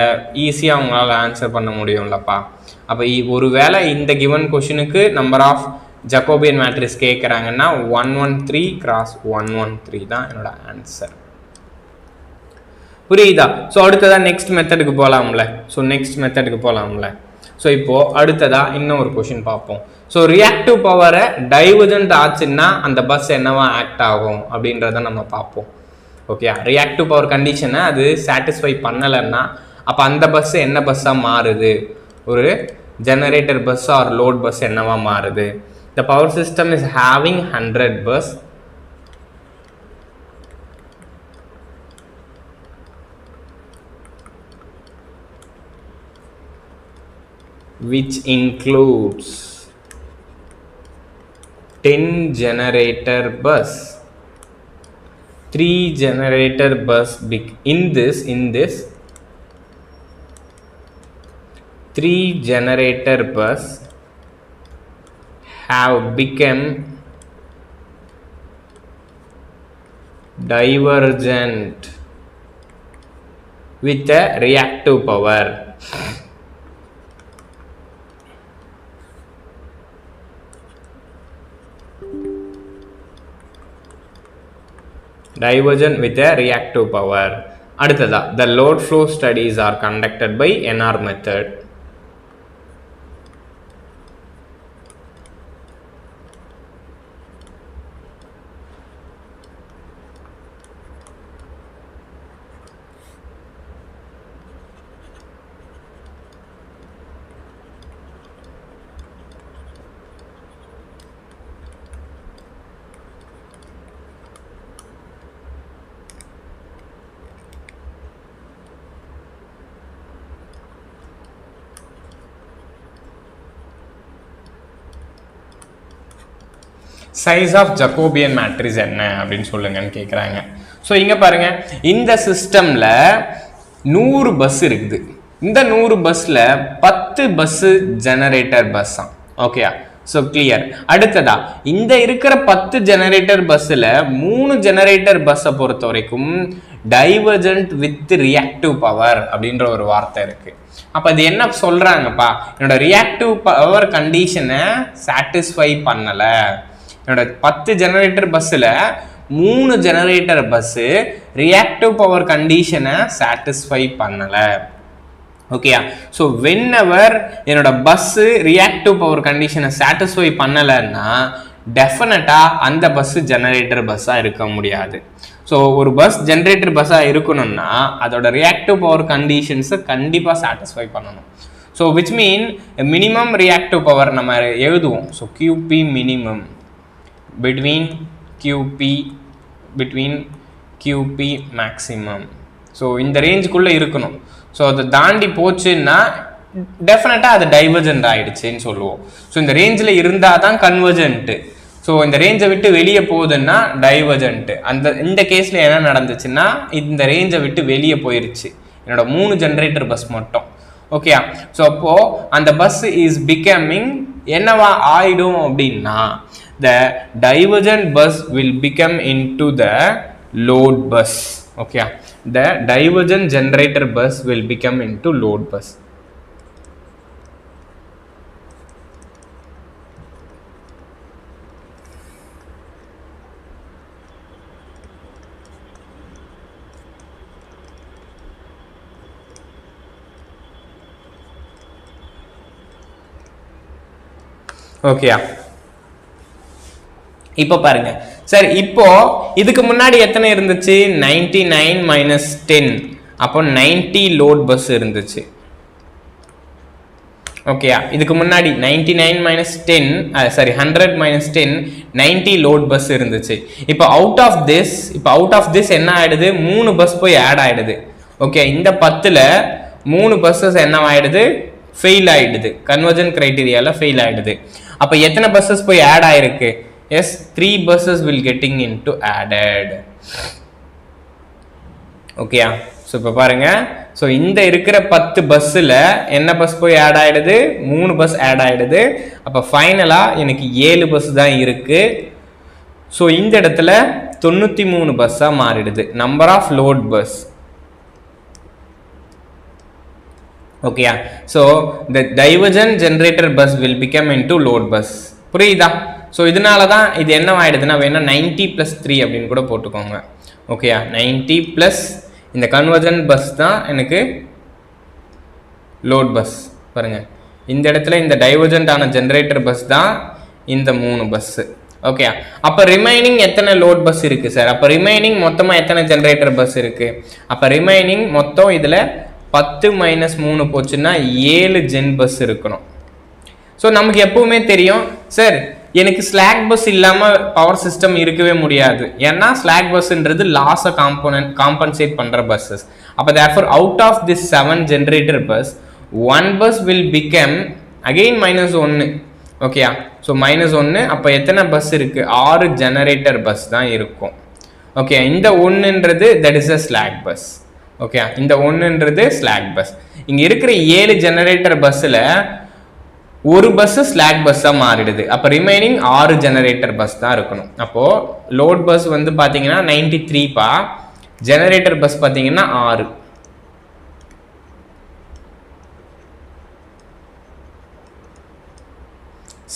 ஈஸியாக அவங்களால ஆன்சர் பண்ண முடியும்லப்பா. அப்போ ஒரு வேளை இந்த கிவன் கொஷினுக்கு நம்பர் ஆஃப் ஜக்கோபியன் மேட்ரிக்ஸ் கேட்குறாங்கன்னா 113 × 113 தான் என்னோட ஆன்சர். புரியுதா? ஸோ அடுத்ததாக நெக்ஸ்ட் மெத்தடுக்கு போகலாம்ல. ஸோ இப்போது அடுத்ததாக இன்னும் ஒரு கொஷின் பார்ப்போம். ஸோ ரியாக்டிவ் பவரை டைவர்ஜென்ட் ஆச்சுன்னா அந்த பஸ் என்னவா ஆக்ட் ஆகும் அப்படின்றத நம்ம பார்ப்போம். ஓகே, ரியாக்டிவ் பவர் கண்டிஷனை அது சாட்டிஸ்ஃபை பண்ணலைன்னா அப்போ அந்த பஸ் என்ன பஸ்ஸாக மாறுது? ஒரு generator bus or load bus என்னவா மாறுது? The power system is having 100 bus. Which includes 10 generator bus, 3 generator bus. In this 3 generator bus have become divergent with a reactive power. Divergent with a reactive power. அடுத்ததா the load flow studies are conducted by NR method. Size of Jacobian matrix என்ன அப்படின்னு சொல்லுங்கன்னு கேட்குறாங்க. So இங்கே பாருங்கள், இந்த சிஸ்டமில் 100 bus இருக்குது. இந்த 100 பஸ்ஸில் 10 பஸ்ஸு ஜெனரேட்டர் பஸ் தான். ஓகேயா? So clear. அடுத்ததா இந்த இருக்கிற 10 ஜெனரேட்டர் பஸ்ஸில் 3 ஜெனரேட்டர் பஸ்ஸை பொறுத்த வரைக்கும் டைவர்ஜென்ட் வித் ரியாக்டிவ் பவர் அப்படின்ற ஒரு வார்த்தை இருக்குது. அப்போ அது என்ன சொல்கிறாங்கப்பா? என்னோட ரியாக்டிவ் பவர் கண்டிஷனை சாட்டிஸ்ஃபை பண்ணலை. என்னோட 10 ஜெனரேட்டர் பஸ்ஸில் 3 ஜெனரேட்டர் பஸ்ஸு ரியாக்டிவ் பவர் கண்டிஷனை சாட்டிஸ்ஃபை பண்ணலை. ஓகேயா? ஸோ வென்எவர் என்னோட பஸ்ஸு ரியாக்டிவ் பவர் கண்டிஷனை சாட்டிஸ்ஃபை பண்ணலைன்னா டெஃபினட்டாக அந்த பஸ்ஸு ஜெனரேட்டர் பஸ்ஸாக இருக்க முடியாது. ஸோ ஒரு பஸ் ஜெனரேட்டர் பஸ்ஸாக இருக்கணும்னா அதோட ரியாக்டிவ் பவர் கண்டிஷன்ஸை கண்டிப்பாக சாட்டிஸ்ஃபை பண்ணணும். So which mean minimum reactive power நம்ம எழுதுவோம். So QP minimum between QP maximum. So இந்த ரேஞ்சுக்குள்ளே இருக்கணும். ஸோ அதை தாண்டி போச்சுன்னா டெஃபினட்டாக அது டைவர்ஜென்ட் ஆகிடுச்சின்னு சொல்லுவோம். ஸோ இந்த ரேஞ்சில் இருந்தால் தான் கன்வர்ஜென்ட்டு. ஸோ இந்த ரேஞ்சை விட்டு வெளியே போகுதுன்னா டைவர்ஜென்ட்டு. இந்த கேஸில் என்ன நடந்துச்சுன்னா இந்த ரேஞ்சை விட்டு வெளியே போயிருச்சு என்னோட 3 ஜென்ரேட்டர் பஸ் மட்டும். ஓகேயா? ஸோ அப்போது அந்த பஸ் இஸ் பிகமிங் என்னவா ஆயிடும் அப்படின்னா the divergent bus will become into the load bus. Okay, the divergent generator bus will become into load bus. Okay. இப்போ பாருங்க சார், இப்போ இதுக்கு முன்னாடி எத்தனை இருந்துச்சு? 99 மைனஸ் 10, அப்போ 90 லோட் பஸ் இருந்துச்சு. ஓகேயா? இதுக்கு முன்னாடி 99 minus 10 sorry 100 minus 10 90 load bus இருந்துச்சு. இப்போ அவுட் ஆஃப் திஸ் என்ன ஆயிடுது? 3 பஸ் போய் ஆட் ஆயிடுது. ஓகே, இந்த 10ல் 3 பஸ்ஸஸ் என்ன ஆயிடுது? ஃபெயில் ஆயிடுது. கன்வர்ஜன் கிரைட்டீரியால ஃபெயில் ஆயிடுது. அப்போ எத்தனை பஸ்ஸஸ் போய் ஆட் ஆயிருக்கு? yes 3 buses will getting into added. Okay so இப்போ பாருங்க ஸோ இந்த இருக்கிற 10 பஸ்ஸில் என்ன பஸ் போய் ஆட் ஆகிடுது 3 பஸ் ஆட் ஆகிடுது அப்போ ஃபைனலாக எனக்கு 7 பஸ் தான் இருக்குது ஸோ இந்த இடத்துல 93 பஸ்ஸாக மாறிடுது நம்பர் ஆஃப் லோட் பஸ் ஓகேயா so the divergent generator bus will become into load bus புரியுதா ஸோ இதனால தான் இது என்ன ஆகிடுதுன்னா வேணா 90 + 3 அப்படின்னு கூட போட்டுக்கோங்க ஓகேயா 90 + இந்த கன்வர்ஜென்ட் பஸ் தான் எனக்கு லோட் பஸ் பாருங்க இந்த இடத்துல இந்த டைவர்ஜென்ட் ஆன ஜென்ரேட்டர் பஸ் தான் இந்த 3 பஸ் ஓகே அப்போ ரிமைனிங் எத்தனை லோட் பஸ் இருக்கு சார் அப்போ ரிமைனிங் மொத்தமாக எத்தனை ஜென்ரேட்டர் பஸ் இருக்கு அப்போ ரிமைனிங் மொத்தம் இதில் 10 - 3 போச்சுன்னா 7 ஜென் பஸ் இருக்கணும் ஸோ நமக்கு எப்பவுமே தெரியும் சார் எனக்கு ஸ்லாக் பஸ் இல்லாமல் பவர் சிஸ்டம் இருக்கவே முடியாது ஏன்னா ஸ்லாக் பஸ்ன்றது லாஸை காம்பன்சேட் பண்ணுற பஸ்ஸஸ் அப்போ therefore out of this 7 generator bus 1 bus will become again -1 ஓகேயா ஸோ -1 அப்போ எத்தனை பஸ் இருக்கு 6 ஜெனரேட்டர் பஸ் தான் இருக்கும் ஓகே இந்த 1ன்றது that is a slack bus okay இந்த 1ன்றது ஸ்லாக் பஸ் இங்கே இருக்கிற 7 ஜெனரேட்டர் பஸ்ஸில் ஒரு பஸ் ஸ்லாக் பஸ்ஸாக மாறிடுது அப்போ ரிமைனிங் 6 ஜெனரேட்டர் பஸ் தான் இருக்கணும் அப்போது லோட் பஸ் வந்து பார்த்தீங்கன்னா 93 பா ஜெனரேட்டர் பஸ் பார்த்தீங்கன்னா 6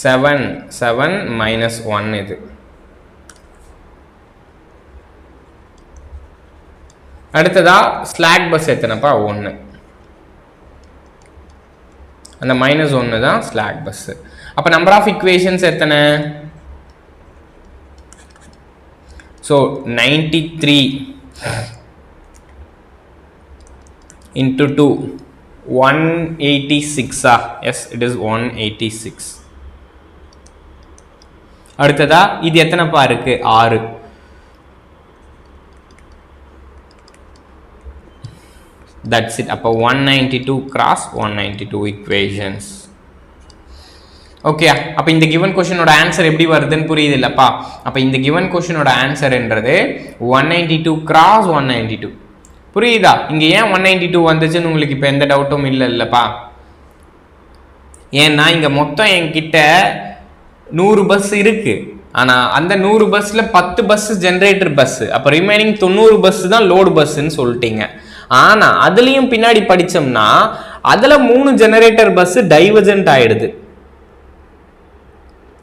7 -1 இது அடுத்ததா ஸ்லாக் பஸ் எத்தனைப்பா 1 அந்த -1 தான் ஸ்லாக் பஸ் அப்போ நம்பர் ஆஃப் இக்குவேஷன்ஸ் எத்தனை so 93 into 2 186 S it is 186 அடுத்ததா இது எத்தனைப்பா இருக்கு 6 that's it அப்போ 192 cross 192 equations ஓகே அப்போ இந்த given questionோட ஆன்சர் எப்படி வருதுன்னு புரியுது இல்லப்பா அப்போ இந்த given questionோட ஆன்சர்ன்றது 192 cross 192 புரியுதா இங்க ஏன் 192 வந்துச்சுன்னு உங்களுக்கு இப்போ எந்த டவுட்டும் இல்லப்பா ஏன்னா இங்க மொத்தம் என்கிட்ட 100 பஸ் இருக்கு ஆனா அந்த 100 பஸ்ல 10 பஸ் ஜெனரேட்டர் பஸ் அப்போ ரிமைனிங் 90 பஸ் தான் லோட் பஸ்ன்னு சொல்லிட்டீங்க ஆனா அதுலயும் பின்னாடி படிச்சோம்னா அதுல 3 ஜெனரேட்டர் பஸ் டைவர்ஜென்ட் ஆயிடுது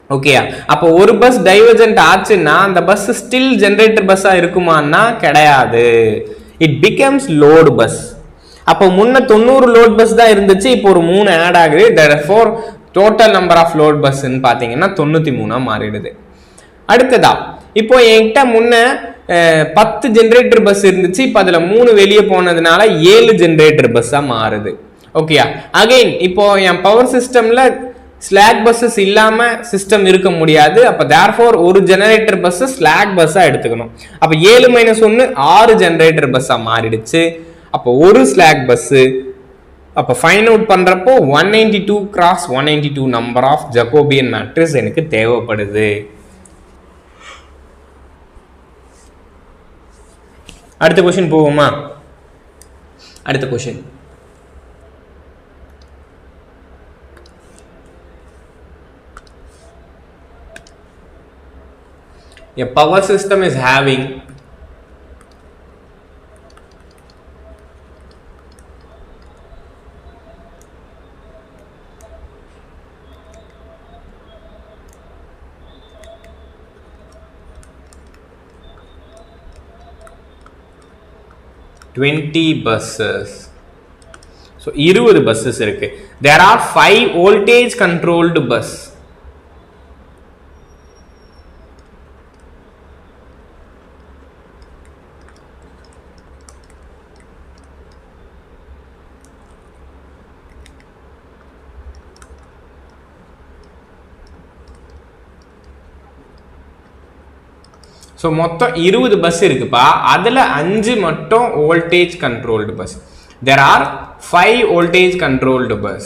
ஓகேயா அப்போ ஒரு பஸ் டைவர்ஜென்ட் ஆச்சுன்னா அந்த பஸ் ஸ்டில் ஜெனரேட்டர் பஸ்ஸா இருக்குமான்னா கிடையாது இட் பிகம்ஸ் லோட் பஸ் அப்போ முன்ன 90 லோட் பஸ் தான் இருந்துச்சு இப்போ ஒரு 3 ஆட் ஆகுது therefore total number of load பஸ்ன்னு பாத்தீங்கன்னா 93 மாறிடுது அடுத்ததா இப்போ என்கிட்ட முன்ன 10 ஜெனரேட்டர் பஸ் இருந்துச்சு இப்போ அதுல 3 வெளியே போனதுனால 7 ஜெனரேட்டர் பஸ்ஸா மாறுது ஓகேயா அகைன் இப்போ என் பவர் சிஸ்டம்ல ஸ்லாக் பஸ்ஸஸ் இல்லாம சிஸ்டம் இருக்க முடியாது அப்ப therefore ஒரு ஜெனரேட்டர் பஸ் ஸ்லாக் பஸ்ஸா எடுத்துக்கணும் அப்ப 7 - 1 6 ஜெனரேட்டர் பஸ்ஸா மாறிடுச்சு அப்போ ஒரு ஸ்லாக் பஸ் அப்ப ஃபைண்ட் அவுட் பண்றப்போ 192 cross 192 number of Jacobian matrix எனக்கு தேவைப்படுது அடுத்த क्वेश्चन போவோமா அடுத்த question a power system is having buses so 20 buses இருக்கு there are 5 voltage controlled bus so மொத்தம் 20 பஸ் இருக்குப்பா அதில் 5 மட்டும் voltage controlled bus there are 5 voltage controlled bus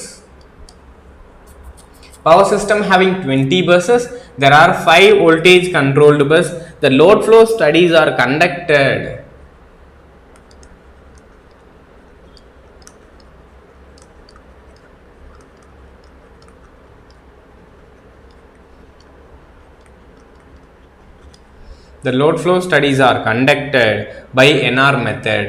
Power system having 20 buses, there are 5 voltage controlled bus. The load flow studies are conducted. The load flow studies are conducted by NR method.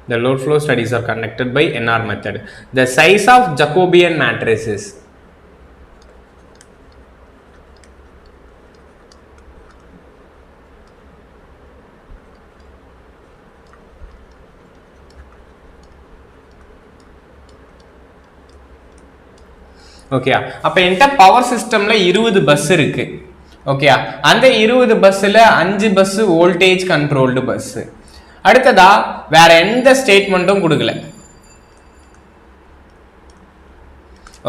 The load flow studies are conducted by NR method. The size of Jacobian matrices. Okay, அப்போ என்கிட்ட power சிஸ்டமில் 20 bus இருக்கு. Okay, அந்த 20 பஸ்ஸில் 5 bus voltage controlled bus. அடுத்ததா வேற எந்த ஸ்டேட்மெண்ட்டும் கொடுக்கல.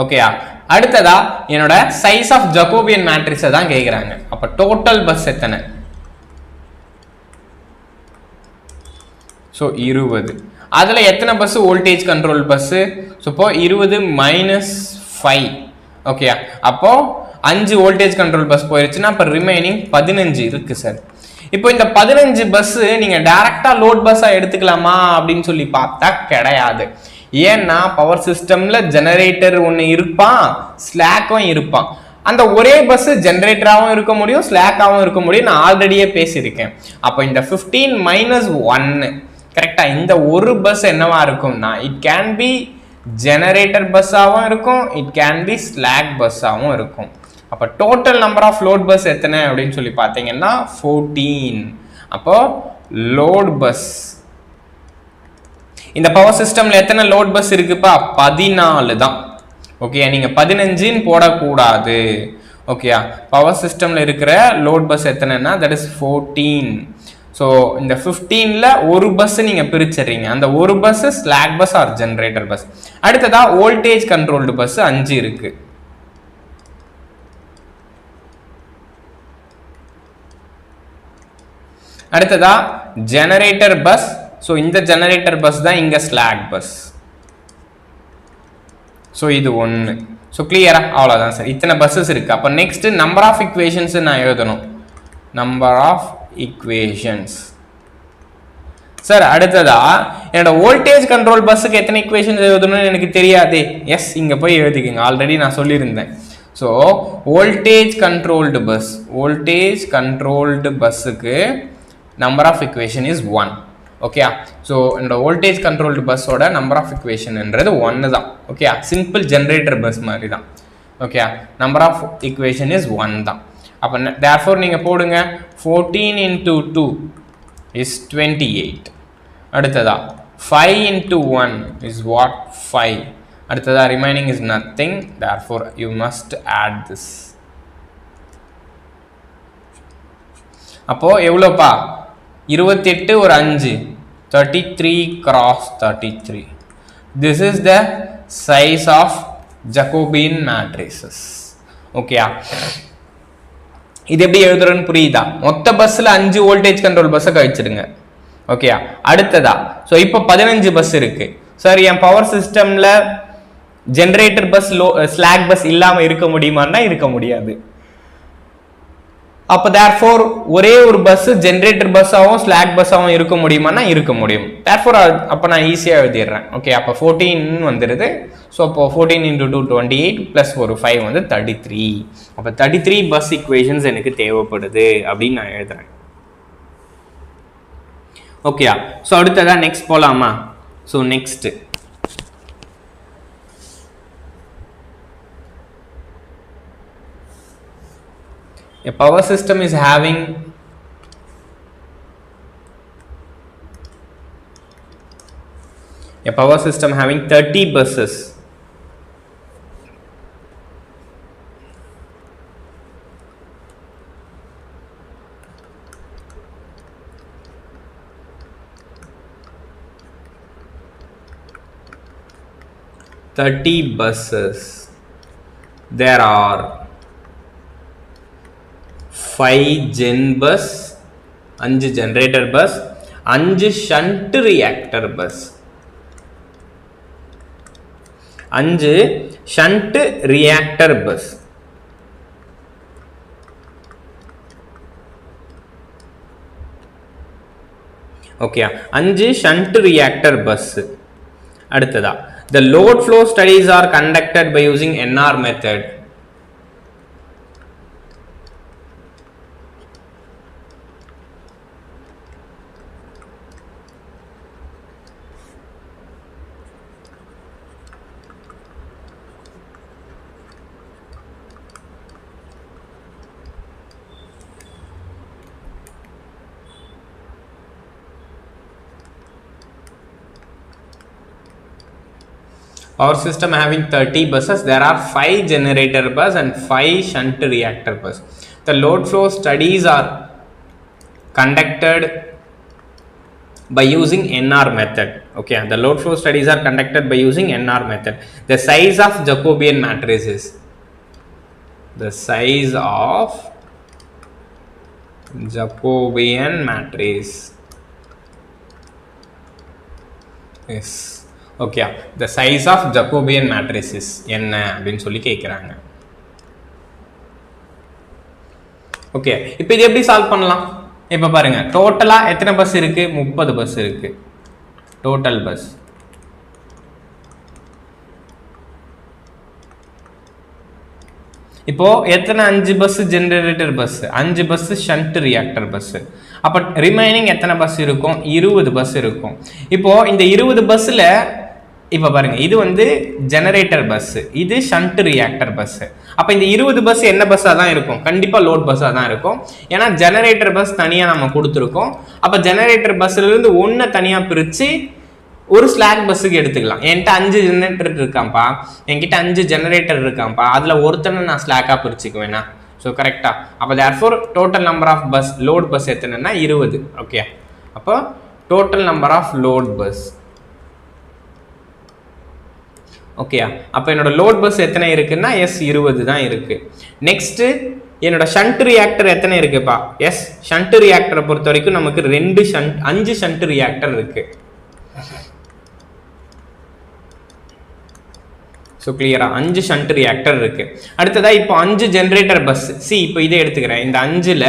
ஓகேயா, அடுத்ததா என்னோட சைஸ் ஆஃப் ஜக்கோபியன் மேட்ரிக்ஸை தான் கேட்குறாங்க. அப்போ டோட்டல் பஸ் எத்தனை? ஸோ 20. அதில் எத்தனை bus voltage control bus? So இப்போ 20 மைனஸ் 5. ஓகேயா, அப்போ 5 வோல்டேஜ் கண்ட்ரோல் பஸ் போயிருச்சுன்னா இப்போ ரிமைனிங் 15 இருக்கு சார். இப்போ இந்த 15 பஸ் நீங்க டைரக்டா லோட் பஸ்ஸா எடுத்துக்கலாமா அப்படின்னு சொல்லி பார்த்தா கிடையாது. ஏன்னா பவர் சிஸ்டம்ல ஜெனரேட்டர் ஒன்று இருப்பான், ஸ்லாக்கும் இருப்பான். அந்த ஒரே பஸ் ஜெனரேட்டராகவும் இருக்க முடியும், ஸ்லாக்காகவும் இருக்க முடியும். நான் ஆல்ரெடியே பேசியிருக்கேன். அப்போ இந்த 15 மைனஸ் 1 கரெக்டா இந்த ஒரு பஸ் என்னவா இருக்கும்னா இட் கேன் பி ஜெனரேட்டர் பஸ்ஸாகவும் இருக்கும், இட் கேன் பி ஸ்லாக் பஸ்ஸாகவும் இருக்கும். அப்போ total number of load bus எத்தனை அப்படின்னு சொல்லி பார்த்தீங்கன்னா 14. அப்போ லோட் பஸ் இந்த பவர் சிஸ்டம்ல எத்தனை லோட் பஸ் இருக்குப்பா? 14 தான். ஓகே, நீங்க 15ன்னு போடக்கூடாது. ஓகே, பவர் சிஸ்டம்ல இருக்கிற லோட் பஸ் எத்தனைன்னா தட் இஸ் 14. ஸோ இந்த 15ல ஒரு பஸ் நீங்க பிரிச்சிடுறீங்க. அந்த ஒரு bus slack bus or generator bus. அடுத்ததா வோல்டேஜ் கண்ட்ரோல்டு பஸ் 5 இருக்கு. அடுத்ததா ஜெனரேட்டர் பஸ். ஸோ இந்த ஜெனரேட்டர் பஸ் தான் இங்க ஸ்லாக் பஸ். ஸோ இது 1. ஸோ கிளியரா? அவ்வளோதான் சார். இத்தனை பஸ்ஸஸ் இருக்கு. அப்போ நெக்ஸ்ட் நம்பர் ஆஃப் இக்குவேஷன்ஸ் நான் எழுதணும். Number of equations sir. அடுத்ததா என்னோட வோல்டேஜ் கண்ட்ரோல் பஸ்ஸுக்கு எத்தனை இக்குவேஷன்ஸ் எழுதணும்னு எனக்கு தெரியாதே. எஸ், இங்க போய் எழுதிக்கங்க. ஆல்ரெடி நான் சொல்லியிருந்தேன். ஸோ வோல்டேஜ் கண்ட்ரோல்டு பஸ்ஸுக்கு number of equation is 1. Okay, so என்னோட வோல்டேஜ் கண்ட்ரோல்டு பஸ்ஸோட நம்பர் ஆஃப் இக்குவேஷன்ன்றது 1 தான். ஓகே, சிம்பிள் ஜெனரேட்டர் பஸ் மாதிரி தான். Okay, number of equation is 1 தான். அப்போ therefore நீங்கள் போடுங்க 14 into 2 is 28. அடுத்ததா 5 into 1 is what? 5. அடுத்ததா remaining is nothing. Therefore you must add this. அப்போ எவ்வளோப்பா? 28 ஒரு 5 33 cross 33. This is the size of Jacobian matrices. ஓகேயா, இது எப்படி எழுதுறன்னு புரியுதா? மொத்த பஸ்ல 5 வோல்டேஜ் கண்ட்ரோல் பஸ்ஸை கழிச்சிடுங்க. ஓகேயா, அடுத்ததா ஸோ இப்போ 15 பஸ் இருக்கு சார். என் பவர் சிஸ்டம்ல ஜெனரேட்டர் பஸ் ஸ்லாக் பஸ் இல்லாம இருக்க முடியுமான்னா இருக்க முடியாது. அப்போ therefore ஒரே ஒரு பஸ் ஜெனரேட்டர் பஸ்ஸாகவும் ஸ்லாக் பஸ்ஸாகவும் இருக்க முடியுமான்னா இருக்க முடியும். therefore அப்போ நான் ஈஸியாக எழுதிடுறேன். ஓகே, அப்போ 14 வந்துடுது. ஸோ அப்போ 14 into 2 28 ப்ளஸ் ஒரு 5 வந்து 33. அப்போ 33 பஸ் இக்குவேஷன்ஸ் எனக்கு தேவைப்படுது அப்படின்னு நான் எழுதுறேன். ஓகேயா, ஸோ அடுத்ததான் நெக்ஸ்ட் போகலாமா? So next a power system is having a power system having 30 buses. There are 5 gen bus, 5 generator bus, 5 shunt reactor bus. 5 shunt reactor bus. Okay, 5 shunt reactor bus. அடுத்ததா, the load flow studies are conducted by using NR method. Our system having 30 buses, there are 5 generator bus and 5 shunt reactor bus. The load flow studies are conducted by using NR method. Okay, the load flow studies are conducted by using NR method. The size of Jacobian matrices. The size of Jacobian matrix is okay. The size of Jacobian matrices என்ன அப்படினு சொல்லி கேக்குறாங்க. Okay, இப்போ இது எப்படி solve பண்ணலாம்? இப்போ பாருங்க, டோட்டலா எத்தனை பஸ் இருக்கு? 30 பஸ் இருக்கு. Total bus. இப்போ எத்தனை 5 bus generator bus, 5 bus shunt reactor bus. அப்ப ரிமைனிங் எத்தனை பஸ் இருக்கும்? 20 பஸ் இருக்கும். இப்போ இந்த 20 பஸ்ல இப்போ பாருங்க, இது வந்து ஜெனரேட்டர் பஸ், இது ஷண்ட் ரியாக்டர் பஸ். அப்ப இந்த 20 பஸ் என்ன பஸ்ஸா தான் இருக்கும்? கண்டிப்பா லோட் பஸ்ஸா தான் இருக்கும். ஏன்னா ஜெனரேட்டர் பஸ் தனியா நம்ம கொடுத்துருக்கோம். அப்ப ஜெனரேட்டர் பஸ்ல இருந்து ஒன்ன தனியா பிரிச்சு ஒரு ஸ்லாக் பஸ்ஸுக்கு எடுத்துக்கலாம். என்கிட்ட 5 ஜெனரேட்டர் இருக்காம்பா, என்கிட்ட 5 ஜெனரேட்டர் இருக்காம்பா, அதுல ஒருத்தனை நான் ஸ்லாக்கா பிரிச்சுக்குவேனா? ஸோ கரெக்டா? அப்போ therefore total number of bus, load bus எத்தனைன்னா 20. ஓகே, அப்போ total number of load bus. Okay, அப்போ என்னோட லோட் பஸ் எத்தனை இருக்குன்னா எஸ் 20 தான் இருக்கு. நெக்ஸ்ட் என்னோட ஷண்ட் ரியாக்டர் எத்தனை இருக்குப்பா? எஸ் ஷண்ட் ரியாக்டரை பொறுத்த வரைக்கும் நமக்கு 5 ஷண்ட் ரியாக்டர் இருக்கு. ஸோ கிளியரா 5 ஷண்ட் ரியாக்டர் இருக்கு. அடுத்ததா இப்போ 5 ஜெனரேட்டர் பஸ். சி இப்போ இதை எடுத்துக்கிறேன். இந்த 5ல்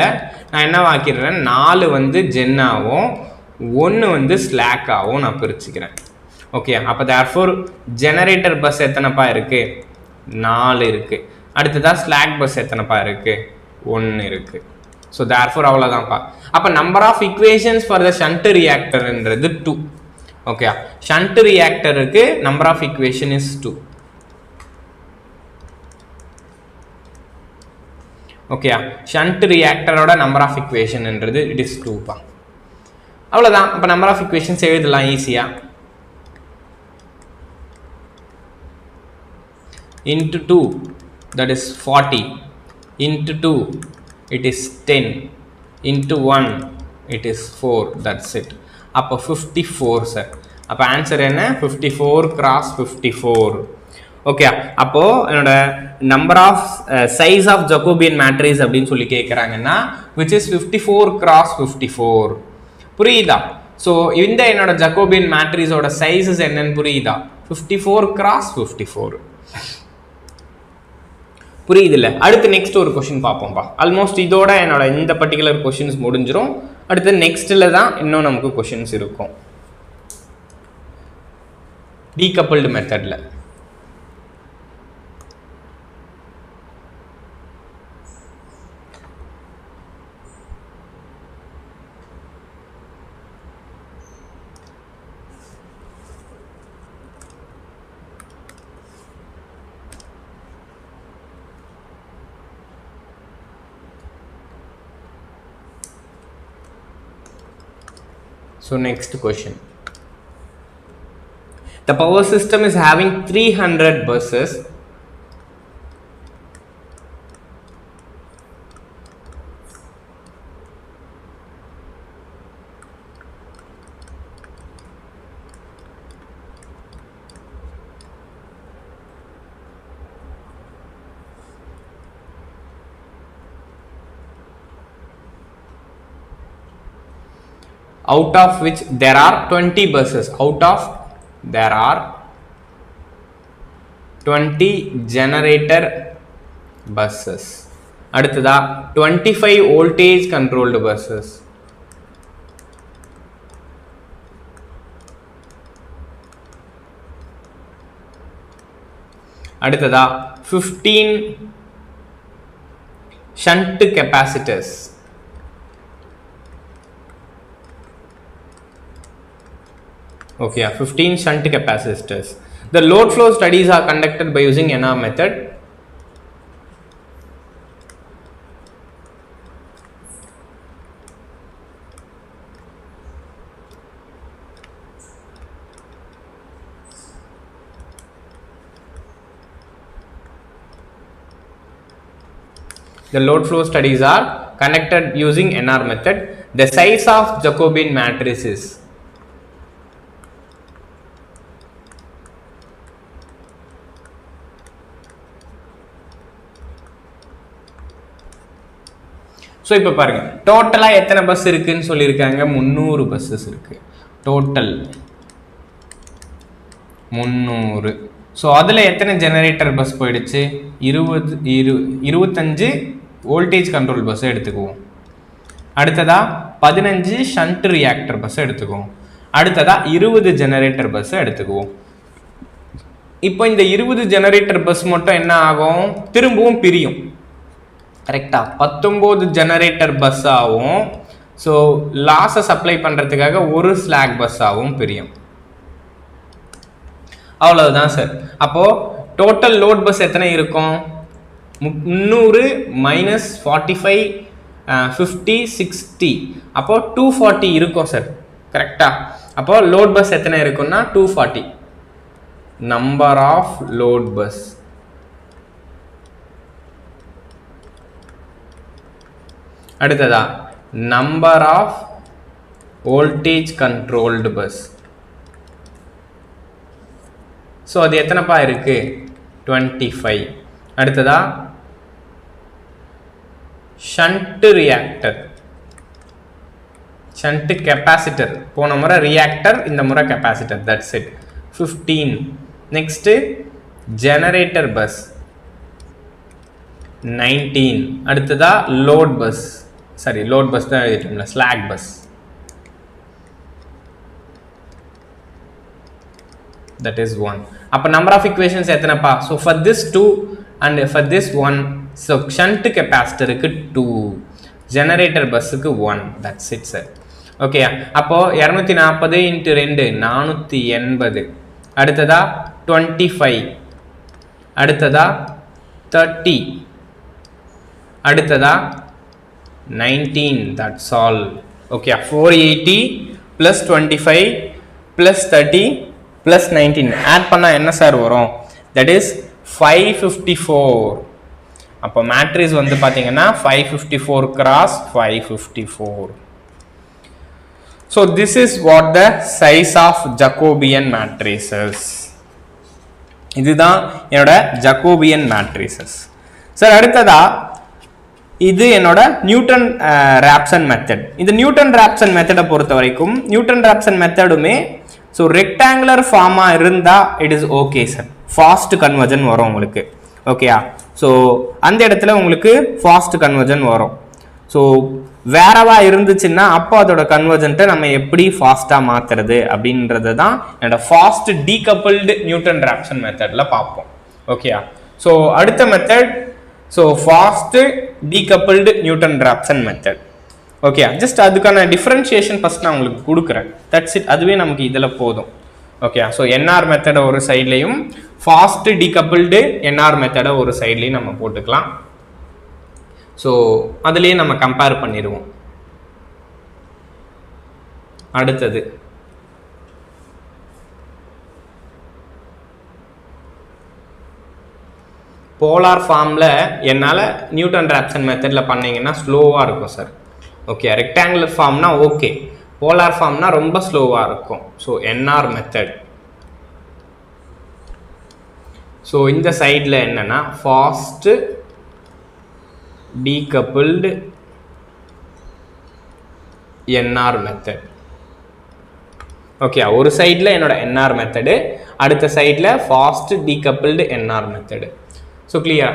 நான் என்ன ஆக்கிடுறேன்? 4 வந்து ஜென்னாவும் 1 வந்து ஸ்லாக்காகவும் நான் பிரிச்சுக்கிறேன். ஓகே, அப்போ தேர்ஃபோர் ஜெனரேட்டர் பஸ் எத்தனைப்பா இருக்கு? 4 இருக்கு. அடுத்ததா ஸ்லாக் பஸ் எத்தனைப்பா இருக்கு? 1 இருக்கு. ஸோ தேர்ஃபோர் அவ்வளோதான்ப்பா. அப்போ number of equations for the shunt ரியாக்டர்ன்றது 2. ஓகே, ஷண்ட் ரியாக்டருக்கு number of equation is 2. Okay, shunt ரியாக்டரோட நம்பர் ஆஃப் இக்குவேஷன்ன்றது இட் இஸ் 2 பா. அவ்வளோதான். அப்போ நம்பர் ஆஃப் இக்குவேஷன்ஸ் எழுதலாம் ஈஸியா. into 2 that is 40, into 2 it is 10, into 1 it is 4. that's it. அப்போ 54 சார். அப்போ ஆன்சர் என்ன? 54 cross 54. ஓகே, அப்போ என்னோட number of size of Jacobian matrix அப்படின்னு சொல்லி கேட்குறாங்கன்னா விச் இஸ் 54 cross 54. புரியுதா? ஸோ இந்த என்னோட ஜக்கோபியன் மேட்ரிக்ஸோட சைஸஸ் என்னன்னு புரியுதா? 54 cross 54. புரியுது இல்லை? அடுத்து நெக்ஸ்ட் ஒரு கொஸ்டின் பார்ப்போம்ப்பா. ஆல்மோஸ்ட் இதோட என்னோட இந்த பர்டிகுலர் கொஸ்டின்ஸ் முடிஞ்சிடும். அடுத்து நெக்ஸ்ட்ல தான் இன்னும் நமக்கு கொஸ்டின்ஸ் இருக்கும். டீகப்பிள்டு மெத்தட்ல So next question. The power system is having 300 buses. Out of which there are 20 buses. Out of there are 20 generator buses. அடுத்ததா 25 voltage controlled buses. அடுத்ததா 15 shunt capacitors. Okay, 15 shunt capacitors. The load flow studies are conducted by using NR method. The load flow studies are conducted using NR method. The size of Jacobian matrices. So இப்போ பாருங்க, டோட்டலாக எத்தனை bus இருக்குன்னு சொல்லியிருக்காங்க? 300 buses இருக்கு. Total 300. So அதில் எத்தனை generator bus போயிடுச்சு? 25 வோல்டேஜ் கண்ட்ரோல் பஸ்ஸை எடுத்துக்குவோம். அடுத்ததா 15 ஷண்ட் ரியாக்டர் பஸ்ஸை எடுத்துக்குவோம். அடுத்ததா 20 ஜெனரேட்டர் பஸ்ஸை எடுத்துக்குவோம். இப்போ இந்த 20 ஜெனரேட்டர் பஸ் மட்டும் என்ன ஆகும்? திரும்பவும் பிரியும். கரெக்டா? 19 ஜெனரேட்டர் பஸ் ஆகும். ஸோ லாஸை சப்ளை பண்ணுறதுக்காக ஒரு ஸ்லாக் பஸ் ஆகும் பிரியும். அவ்வளவுதான் சார். அப்போ டோட்டல் லோட் பஸ் எத்தனை இருக்கும்? 300 minus 45 50 60, அப்போ 240 இருக்கும் சார். கரெக்டா? அப்போ லோட் பஸ் எத்தனை இருக்கும்னா 240. Number of load bus. அடுத்ததா number of voltage controlled bus. So அது எத்தனைப்பா இருக்கு? 25. அடுத்ததா ஷண்ட் ரியாக்டர், ஷண்ட் கெப்பாசிட்டர். போன முறை ரியாக்டர், இந்த முறை capacitor. That's it. 15. Next generator bus 19. அடுத்ததா load bus, sorry load bus தான் எழுதிட்டோம்ல, ஸ்லாக் பஸ். That is 1. அப்போ number of equations எத்தனைப்பா? So for this 2 and for this 1, so shunt capacitorக்கு 2, generator busக்கு 1. That's it sir. Okay, அப்போ 240 into 2 480. அடுத்ததா 25. அடுத்ததா 30. அடுத்ததா 19. That's all. Okay, 480 plus 25 plus 30 plus 19 add பண்ணா என்ன sir வரும்? that is 554. அப்போ matrix வந்து பாத்தீங்கன்னா 554 cross 554. so this is what the size of Jacobian matrices. இதுதான் என்னோட Jacobian matrices. சார் அடுத்ததா இது என்னோட நியூட்டன் ராப்சன் மெத்தட். இந்த நியூட்டன் ராப்சன் மெத்தடை பொறுத்த வரைக்கும் நியூட்டன் ராப்சன் மெத்தடுமே ஸோ ரெக்டாங்குலர் ஃபார்மாக இருந்தால் it is okay sir. Fast convergent வரும் உங்களுக்கு. ஓகேயா? ஸோ அந்த இடத்துல உங்களுக்கு ஃபாஸ்ட் கன்வர்ஜன் வரும். ஸோ வேறவா இருந்துச்சுன்னா அப்போ அதோட கன்வர்ஜன்ட்டை நம்ம எப்படி ஃபாஸ்ட்டாக மாற்றுறது அப்படின்றது தான் என்னோட ஃபாஸ்ட் டீகப்பிள்டு நியூட்டன் ராப்சன் மெத்தடில் பார்ப்போம். ஓகேயா? ஸோ அடுத்த method, so fast decoupled Newton Raphson method. Okay, just அதுக்கான டிஃப்ரென்ஷியேஷன் ஃபஸ்ட் நான் உங்களுக்கு கொடுக்குறேன். That's it. அதுவே நமக்கு இதில் போதும். ஓகே, ஸோ என்ஆர் மெத்தடை ஒரு சைட்லையும் ஃபாஸ்ட் டீகப்பிள்டு என்ஆர் மெத்தடை ஒரு சைட்லையும் நம்ம போட்டுக்கலாம். ஸோ அதுலேயே நம்ம கம்பேர் பண்ணிடுவோம். அடுத்தது போலார் ஃபார்மில் என்னால் நியூட்டன் ராப்சன் மெத்தடில் பண்ணிங்கன்னா ஸ்லோவாக இருக்கும் சார். ஓகே, ரெக்டாங்குலர் ஃபார்ம்னா ஓகே, போலார் ஃபார்ம்னா ரொம்ப ஸ்லோவாக இருக்கும். So NR method. ஸோ இந்த சைடில் என்னென்னா ஃபாஸ்ட் டீகப்பிள்டு என்ஆர் மெத்தட். ஓகே, ஒரு சைடில் என்னோட என்ஆர் மெத்தடு, அடுத்த சைடில் ஃபாஸ்ட் டீகப்பிள்டு என்ஆர் மெத்தடு. ஸோ கிளியரா?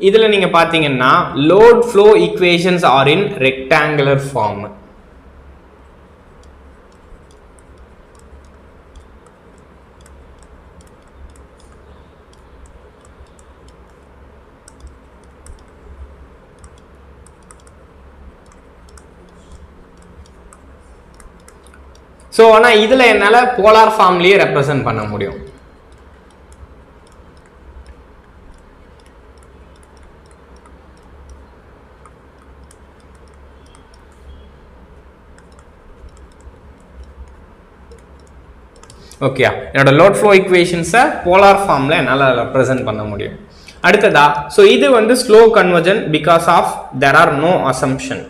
இதில் நீங்கள் பார்த்தீங்கன்னா லோட் ஃப்ளோ ஈக்குவேஷன்ஸ் ஆர் இன் ரெக்டாங்குலர் ஃபார்ம். ஸோ ஆனால் இதில் என்னால் போலார் ஃபார்ம்லேயே ரெப்ரசன்ட் பண்ண முடியும். ஓகே, என்னோட லோட் ஃப்ளோ ஈக்குவேஷன்ஸை போலார் ஃபார்மில் என்னால் ரெப்ரசன்ட் பண்ண முடியும். அடுத்ததா, ஸோ இது வந்து slow convergence because of there are no assumption.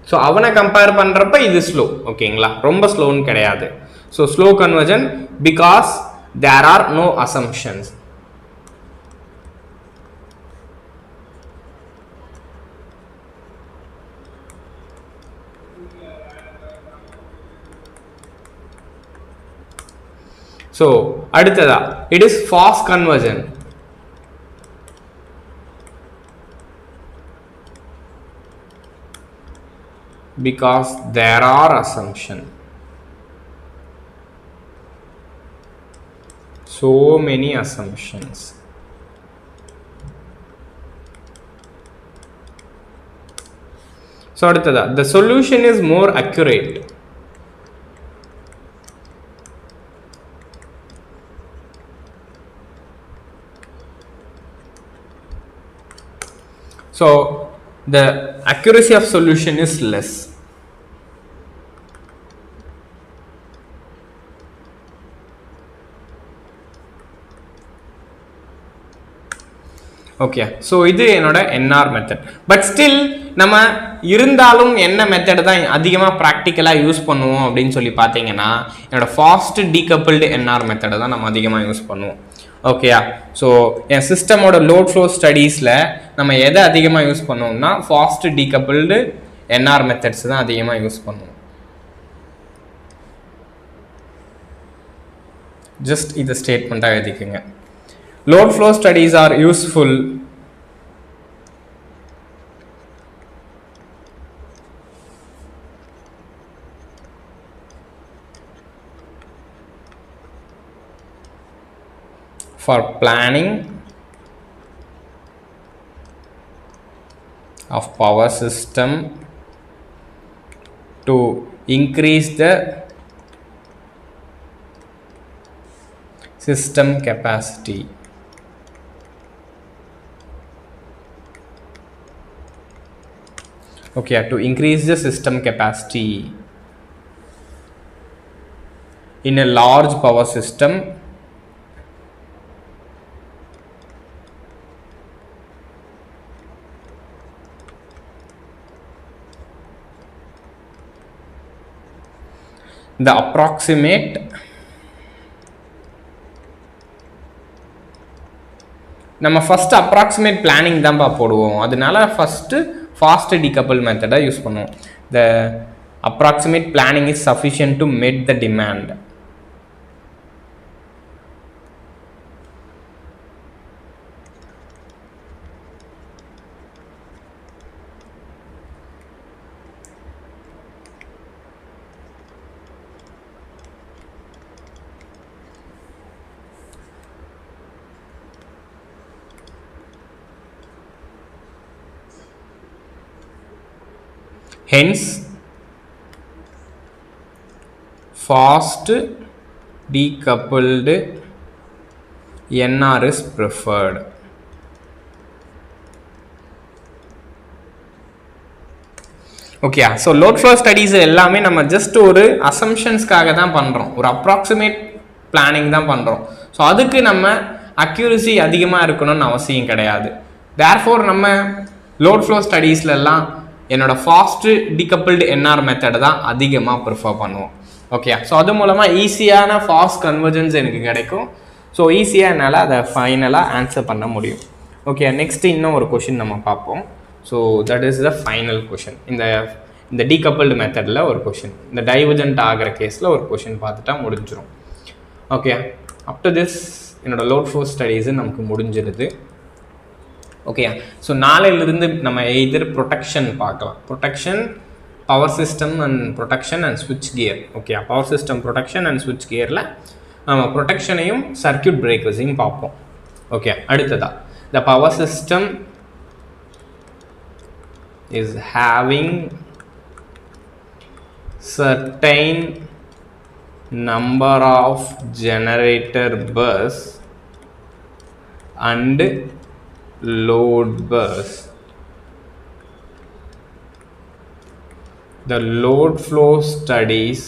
So அவனை கம்பேர் பண்ணுறப்ப இது ஸ்லோ. ஓகேங்களா? ரொம்ப ஸ்லோன்னு கிடையாது. So slow convergence because there are no assumptions. So அடுத்ததா, it is fast convergence because there are assumptions. So many assumptions. So அடுத்ததா, the solution is more accurate. So the accuracy of solution is less. Okay, so இது என்னோட NR method. But still நம்ம இருந்தாலும் என்ன method தான் அதிகமாக ப்ராக்டிக்கலாக use பண்ணுவோம் அப்படின்னு சொல்லி பார்த்தீங்கன்னா என்னோட ஃபாஸ்ட் டீகப்பிள்டு என்ஆர் மெத்தடை தான் நம்ம அதிகமாக யூஸ் பண்ணுவோம். ஓகேயா? ஸோ என் சிஸ்டமோட லோட் ஃப்ளோ ஸ்டடீஸில் நம்ம எதை அதிகமாக யூஸ் பண்ணுவோம்னா ஃபாஸ்ட் டீகப்பிள்டு என்ஆர் மெத்தட்ஸ் தான் அதிகமாக யூஸ் பண்ணுவோம். ஜஸ்ட் இதை ஸ்டேட்மெண்ட்டாக எழுதிக்குங்க. Load flow studies are useful for planning of power system to increase the system capacity. Okay, to increase the system capacity in a large power system the approximate நம்ம first approximate planning தான் போடுவோம். அதனால first fast decouple மெத்தடை use பண்ணுவோம். த approximate planning is sufficient to meet the demand. Hence, fast decoupled NR is preferred. Okay, so load flow studies எல்லாமே நம்ம just ஒரு அசம்ஷன்ஸ்க்காக தான் பண்ணுறோம், ஒரு அப்ராக்சிமேட் பிளானிங் தான் பண்ணுறோம். ஸோ அதுக்கு நம்ம அக்யூரசி அதிகமாக இருக்கணும்னு அவசியம் கிடையாது. தேர்ஃபோர் நம்ம லோட் ஃப்ளோ ஸ்டடீஸ்லாம் என்னோட ஃபாஸ்ட்டு டீகப்பிள்டு என்ஆர் மெத்தடை தான் அதிகமாக ப்ரிஃபர் பண்ணுவோம். ஓகே, ஸோ அது மூலமாக ஈஸியான ஃபாஸ்ட் கன்வர்ஜன்ஸ் எனக்கு கிடைக்கும். ஸோ ஈஸியாக என்னால் அதை ஃபைனலாக ஆன்சர் பண்ண முடியும். ஓகே, நெக்ஸ்ட்டு இன்னும் ஒரு கொஷின் நம்ம பார்ப்போம். So that is the final question. இந்த டீகப்பிள்டு மெத்தடில் ஒரு கொஷின், இந்த டைவர்ஜென்ட் ஆகிற கேஸில் ஒரு கொஷின் பார்த்துட்டா முடிஞ்சிடும். ஓகே, ஆஃப்டர் திஸ் என்னோட லோட் ஃப்ளோ ஸ்டடீஸு நமக்கு முடிஞ்சிருது. ஓகே, ஸோ நாளையிலிருந்து நம்ம எய்தர் ப்ரொடெக்ஷன் பார்க்கலாம், protection, power system and protection and ஸ்விட்ச் gear. Okay, power system, protection and ஸ்விட்ச் கியரில் நம்ம ப்ரொடெக்ஷனையும் சர்க்யூட் பிரேக்கர்ஸையும் பார்ப்போம். ஓகே, அடுத்ததா the power system is having certain number of generator bus and load bus. The load flow studies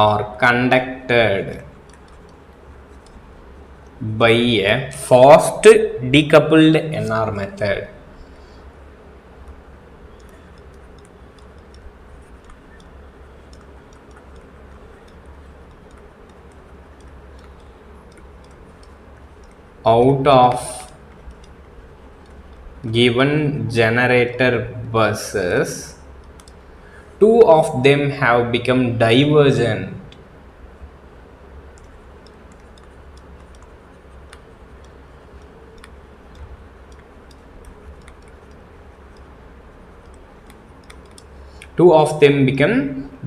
are conducted by a fast decoupled NR method. Out of given generator buses, 2 of them have become divergent. Two of them become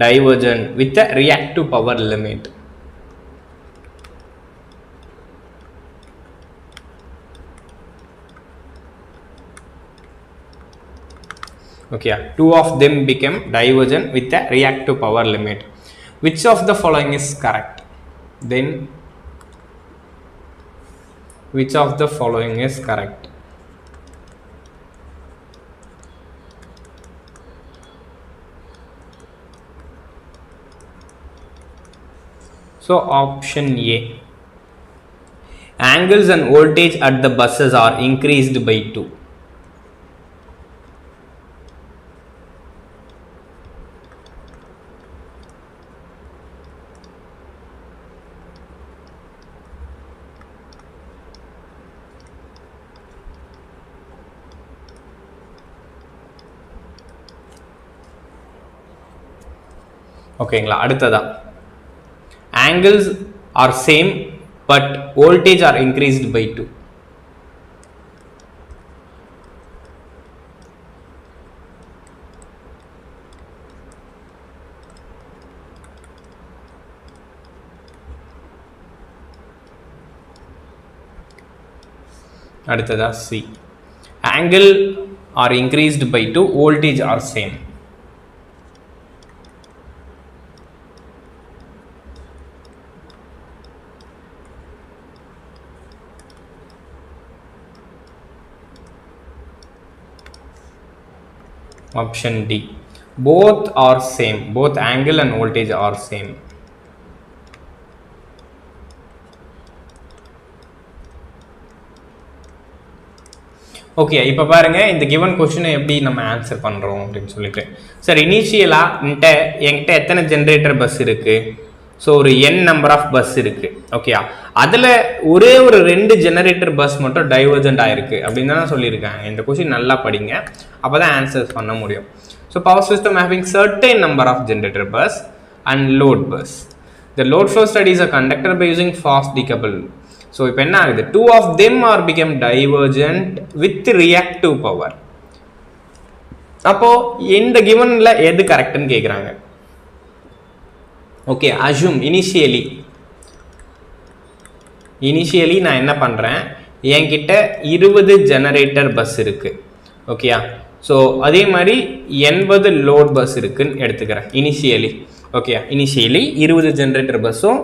divergent with a reactive power limit. Okay, 2 of them became divergent with a reactive power limit. Which of the following is correct? Then which of the following is correct? So option A, angles and voltage at the buses are increased by 2. ஓகேங்களா, அடுத்ததா angles are same but voltage are increased by 2. அடுத்ததா C, angle are increased by 2, voltage are same. Option D, both are same, both angle and voltage are same. Okay, இப்போ பாருங்க இந்த given கொஸ்டினை எப்படி நம்ம answer பண்ணுறோம் அப்படின்னு சொல்லிட்டு. சார் இனிஷியலாக என்கிட்ட எத்தனை ஜென்ரேட்டர் பஸ் இருக்குது? ஸோ ஒரு n நம்பர் ஆஃப் பஸ் இருக்குது. ஓகேயா, அதில் ஒரே ஒரு 2 ஜெனரேட்டர் பஸ் மட்டும் டைவர்ஜென்ட் ஆயிருக்கு அப்படின்னு தான் சொல்லியிருக்காங்க. இந்த கொஸ்டின் நல்லா படிங்க, அப்போ தான் ஆன்சர்ஸ் பண்ண முடியும். So power system having certain number of generator bus and load bus. The load flow studies are conducted by using fast decouple. So இப்போ என்ன ஆகுது, 2 of them are become divergent with reactive power. அப்போ இந்த கிவன்ல எது கரெக்ட்னு கேட்குறாங்க. Okay, assume initially நான் என்ன பண்ணுறேன், என்கிட்ட 20 ஜெனரேட்டர் பஸ் இருக்குது. ஓகேயா, ஸோ அதே மாதிரி 80 லோட் பஸ் இருக்குன்னு எடுத்துக்கிறேன் இனிஷியலி. ஓகே, இனிஷியலி 20 ஜெனரேட்டர் பஸ்ஸும்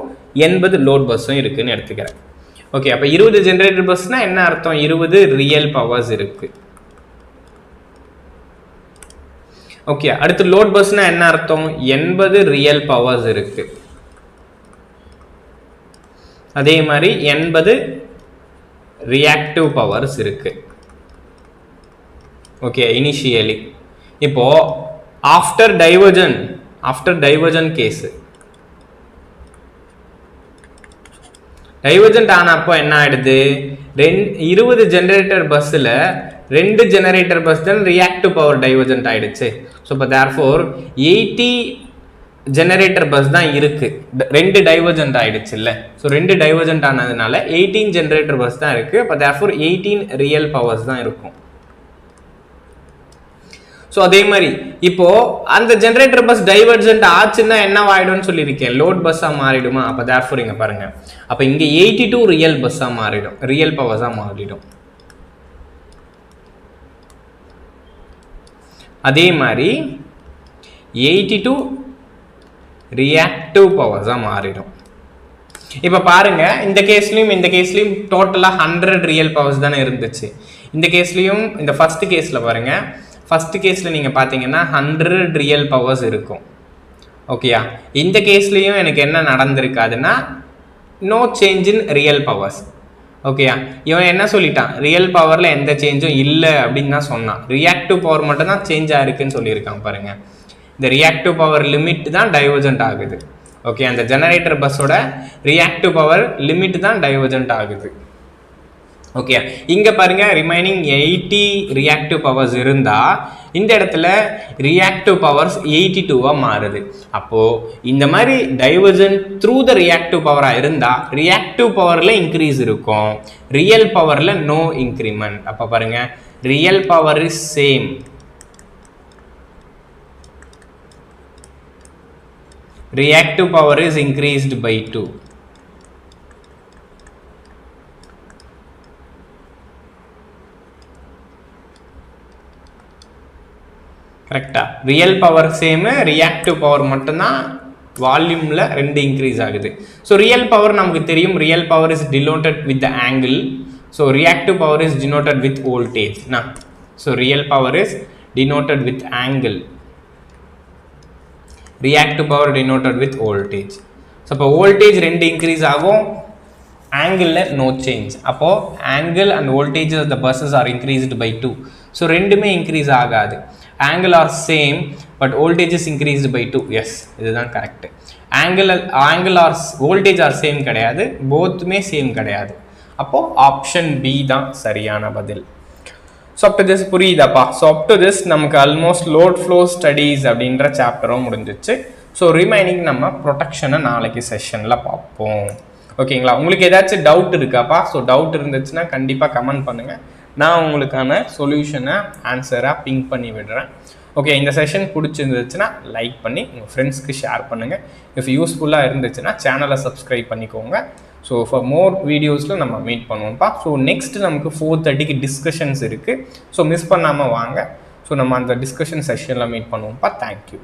80 லோட் பஸ்ஸும் இருக்குன்னு எடுத்துக்கிறேன். ஓகே, அப்போ 20 ஜெனரேட்டர் பஸ்னா என்ன அர்த்தம், 20 ரியல் பவர்ஸ் இருக்கு. ஓகே, அடுத்து லோட் பஸ்னா என்ன அர்த்தம், 80 ரியல் பவர்ஸ் இருக்கு. அதே மாதிரி 80 ரியாக்டிவ் பவர்ஸ் இருக்கு. Okay, initially. இப்போ ஆஃப்டர் டைவர்ஜன் கேஸ் டைவர்ஜென்ட் ஆனப்போ என்ன ஆயிடுது, 20 ஜெனரேட்டர் பஸ்ஸில் 2 ஜெனரேட்டர் பஸ் தான் ரியாக்டிவ் பவர் டைவர்ஜென்ட் ஆயிடுச்சு. ஸோ இப்போ தேர்ஃபோர் 80 ஜெனரேட்டர் பஸ் தான் இருக்கு, 2 டைவர்ஜென்ட் ஆயிடுச்சு இல்லை. ஸோ 2 டைவர்ஜென்ட் ஆனதுனால 18 ஜெனரேட்டர் பஸ் தான் இருக்கு. இப்போ தேர்ஃபோர் 18 ரியல் பவர்ஸ் தான் இருக்கும். ஸோ அதே மாதிரி இப்போ அந்த ஜெனரேட்டர் பஸ் டைவர்ஜென்ட் ஆச்சுன்னா என்ன ஆயிடும்னு சொல்லியிருக்கேன், லோட் பஸ்ஸாக மாறிடுமா. அப்போ தேர்ஃபோர் இங்கே பாருங்க, அப்போ இங்கே 82 ரியல் பஸ்ஸாக மாறிடும், ரியல் பவர்ஸாக மாறிடும். அதே மாதிரி 82 ரியாக்டிவ் பவர்ஸாக மாறிடும். இப்போ பாருங்க, இந்த கேஸ்லையும் டோட்டலாக 100 ரியல் பவர்ஸ் தானே இருந்துச்சு. இந்த கேஸ்லையும் இந்த ஃபர்ஸ்ட் கேஸில் பாருங்க, ஃபர்ஸ்ட் கேஸில் நீங்கள் பார்த்தீங்கன்னா 100 ரியல் பவர்ஸ் இருக்கும். ஓகேயா, இந்த கேஸ்லையும் எனக்கு என்ன நடந்திருக்காதுன்னா no change in real powers. ஓகேயா, இவன் என்ன சொல்லிட்டான், ரியல் பவரில் எந்த சேஞ்சும் இல்லை அப்படின்னு தான் சொன்னான். ரியாக்டிவ் பவர் மட்டும் தான் சேஞ்ச் ஆயிருக்குன்னு சொல்லியிருக்கான் பாருங்க. இந்த ரியாக்டிவ் பவர் லிமிட் தான் டைவர்ஜென்ட் ஆகுது. ஓகே, அந்த ஜெனரேட்டர் பஸ்ஸோட ரியாக்டிவ் பவர் லிமிட் தான் டைவர்ஜென்ட் ஆகுது. ஓகே, இங்க பாருங்க ரிமைனிங் 80 ரியாக்டிவ் பவர்ஸ் இருந்தா இந்த இடத்துல ரியாக்டிவ் பவர்ஸ் 82வா மாறுது. அப்போ இந்த மாதிரி டைவர்ஜென்ட் த்ரூ த ரியாக்டிவ் பவரா இருந்தா ரியாக்டிவ் பவர்ல இன்க்ரீஸ் இருக்கும், ரியல் பவர்ல நோ இன்க்ரிமெண்ட். அப்ப பாருங்க, real power is same, reactive power is increased by 2. கரெக்டா, real power same, reactive power மட்டும்தான் வால்யூம்ல 2 இன்க்ரீஸ் ஆகுது. ஸோ ரியல் பவர் நமக்கு தெரியும், real power is denoted with the angle. So reactive power is denoted with voltage. So real power is denoted with angle, reactive power denoted with voltage. So இப்போ voltage 2 increase ஆகும், angle no change. அப்போ angle and voltage of the buses are increased by 2. So ரெண்டுமே increase ஆகாது. Angle are same but voltage is increased by 2. Yes, இதுதான் correct. Angle or voltage are same கிடையாது, bothமே same கிடையாது. அப்போ option B தான் சரியான பதில். ஸோ அப் டு திஸ் புரியுதாப்பா? ஸோ அப் டு திஸ் நமக்கு ஆல்மோஸ்ட் லோட் ஃப்ளோ ஸ்டடீஸ் அப்படின்ற சாப்டரும் முடிஞ்சிச்சு. ஸோ ரிமைனிங் நம்ம ப்ரொடெக்ஷனை நாளைக்கு செஷனில் பார்ப்போம். ஓகேங்களா, உங்களுக்கு ஏதாச்சும் டவுட் இருக்காப்பா? ஸோ டவுட் இருந்துச்சுன்னா கண்டிப்பாக கமெண்ட் பண்ணுங்கள், நான் உங்களுக்கான சொல்யூஷனை ஆன்சராக பிங்க் பண்ணி விடுறேன். ஓகே, இந்த செஷன் பிடிச்சிருந்துச்சுன்னா லைக் பண்ணி உங்கள் ஃப்ரெண்ட்ஸ்க்கு ஷேர் பண்ணுங்கள். இஃப் யூஸ்ஃபுல்லாக இருந்துச்சுன்னா சேனலை சப்ஸ்கிரைப் பண்ணிக்கோங்க. ஸோ ஃபார் மோர் வீடியோஸில் நம்ம மீட் பண்ணுவோம்ப்பா. ஸோ நெக்ஸ்ட் நமக்கு 4:30க்கு டிஸ்கஷன்ஸ் இருக்குது. ஸோ மிஸ் பண்ணாமல் வாங்க. ஸோ நம்ம அந்த டிஸ்கஷன் செஷனில் மீட் பண்ணுவோம்ப்பா. தேங்க்யூ.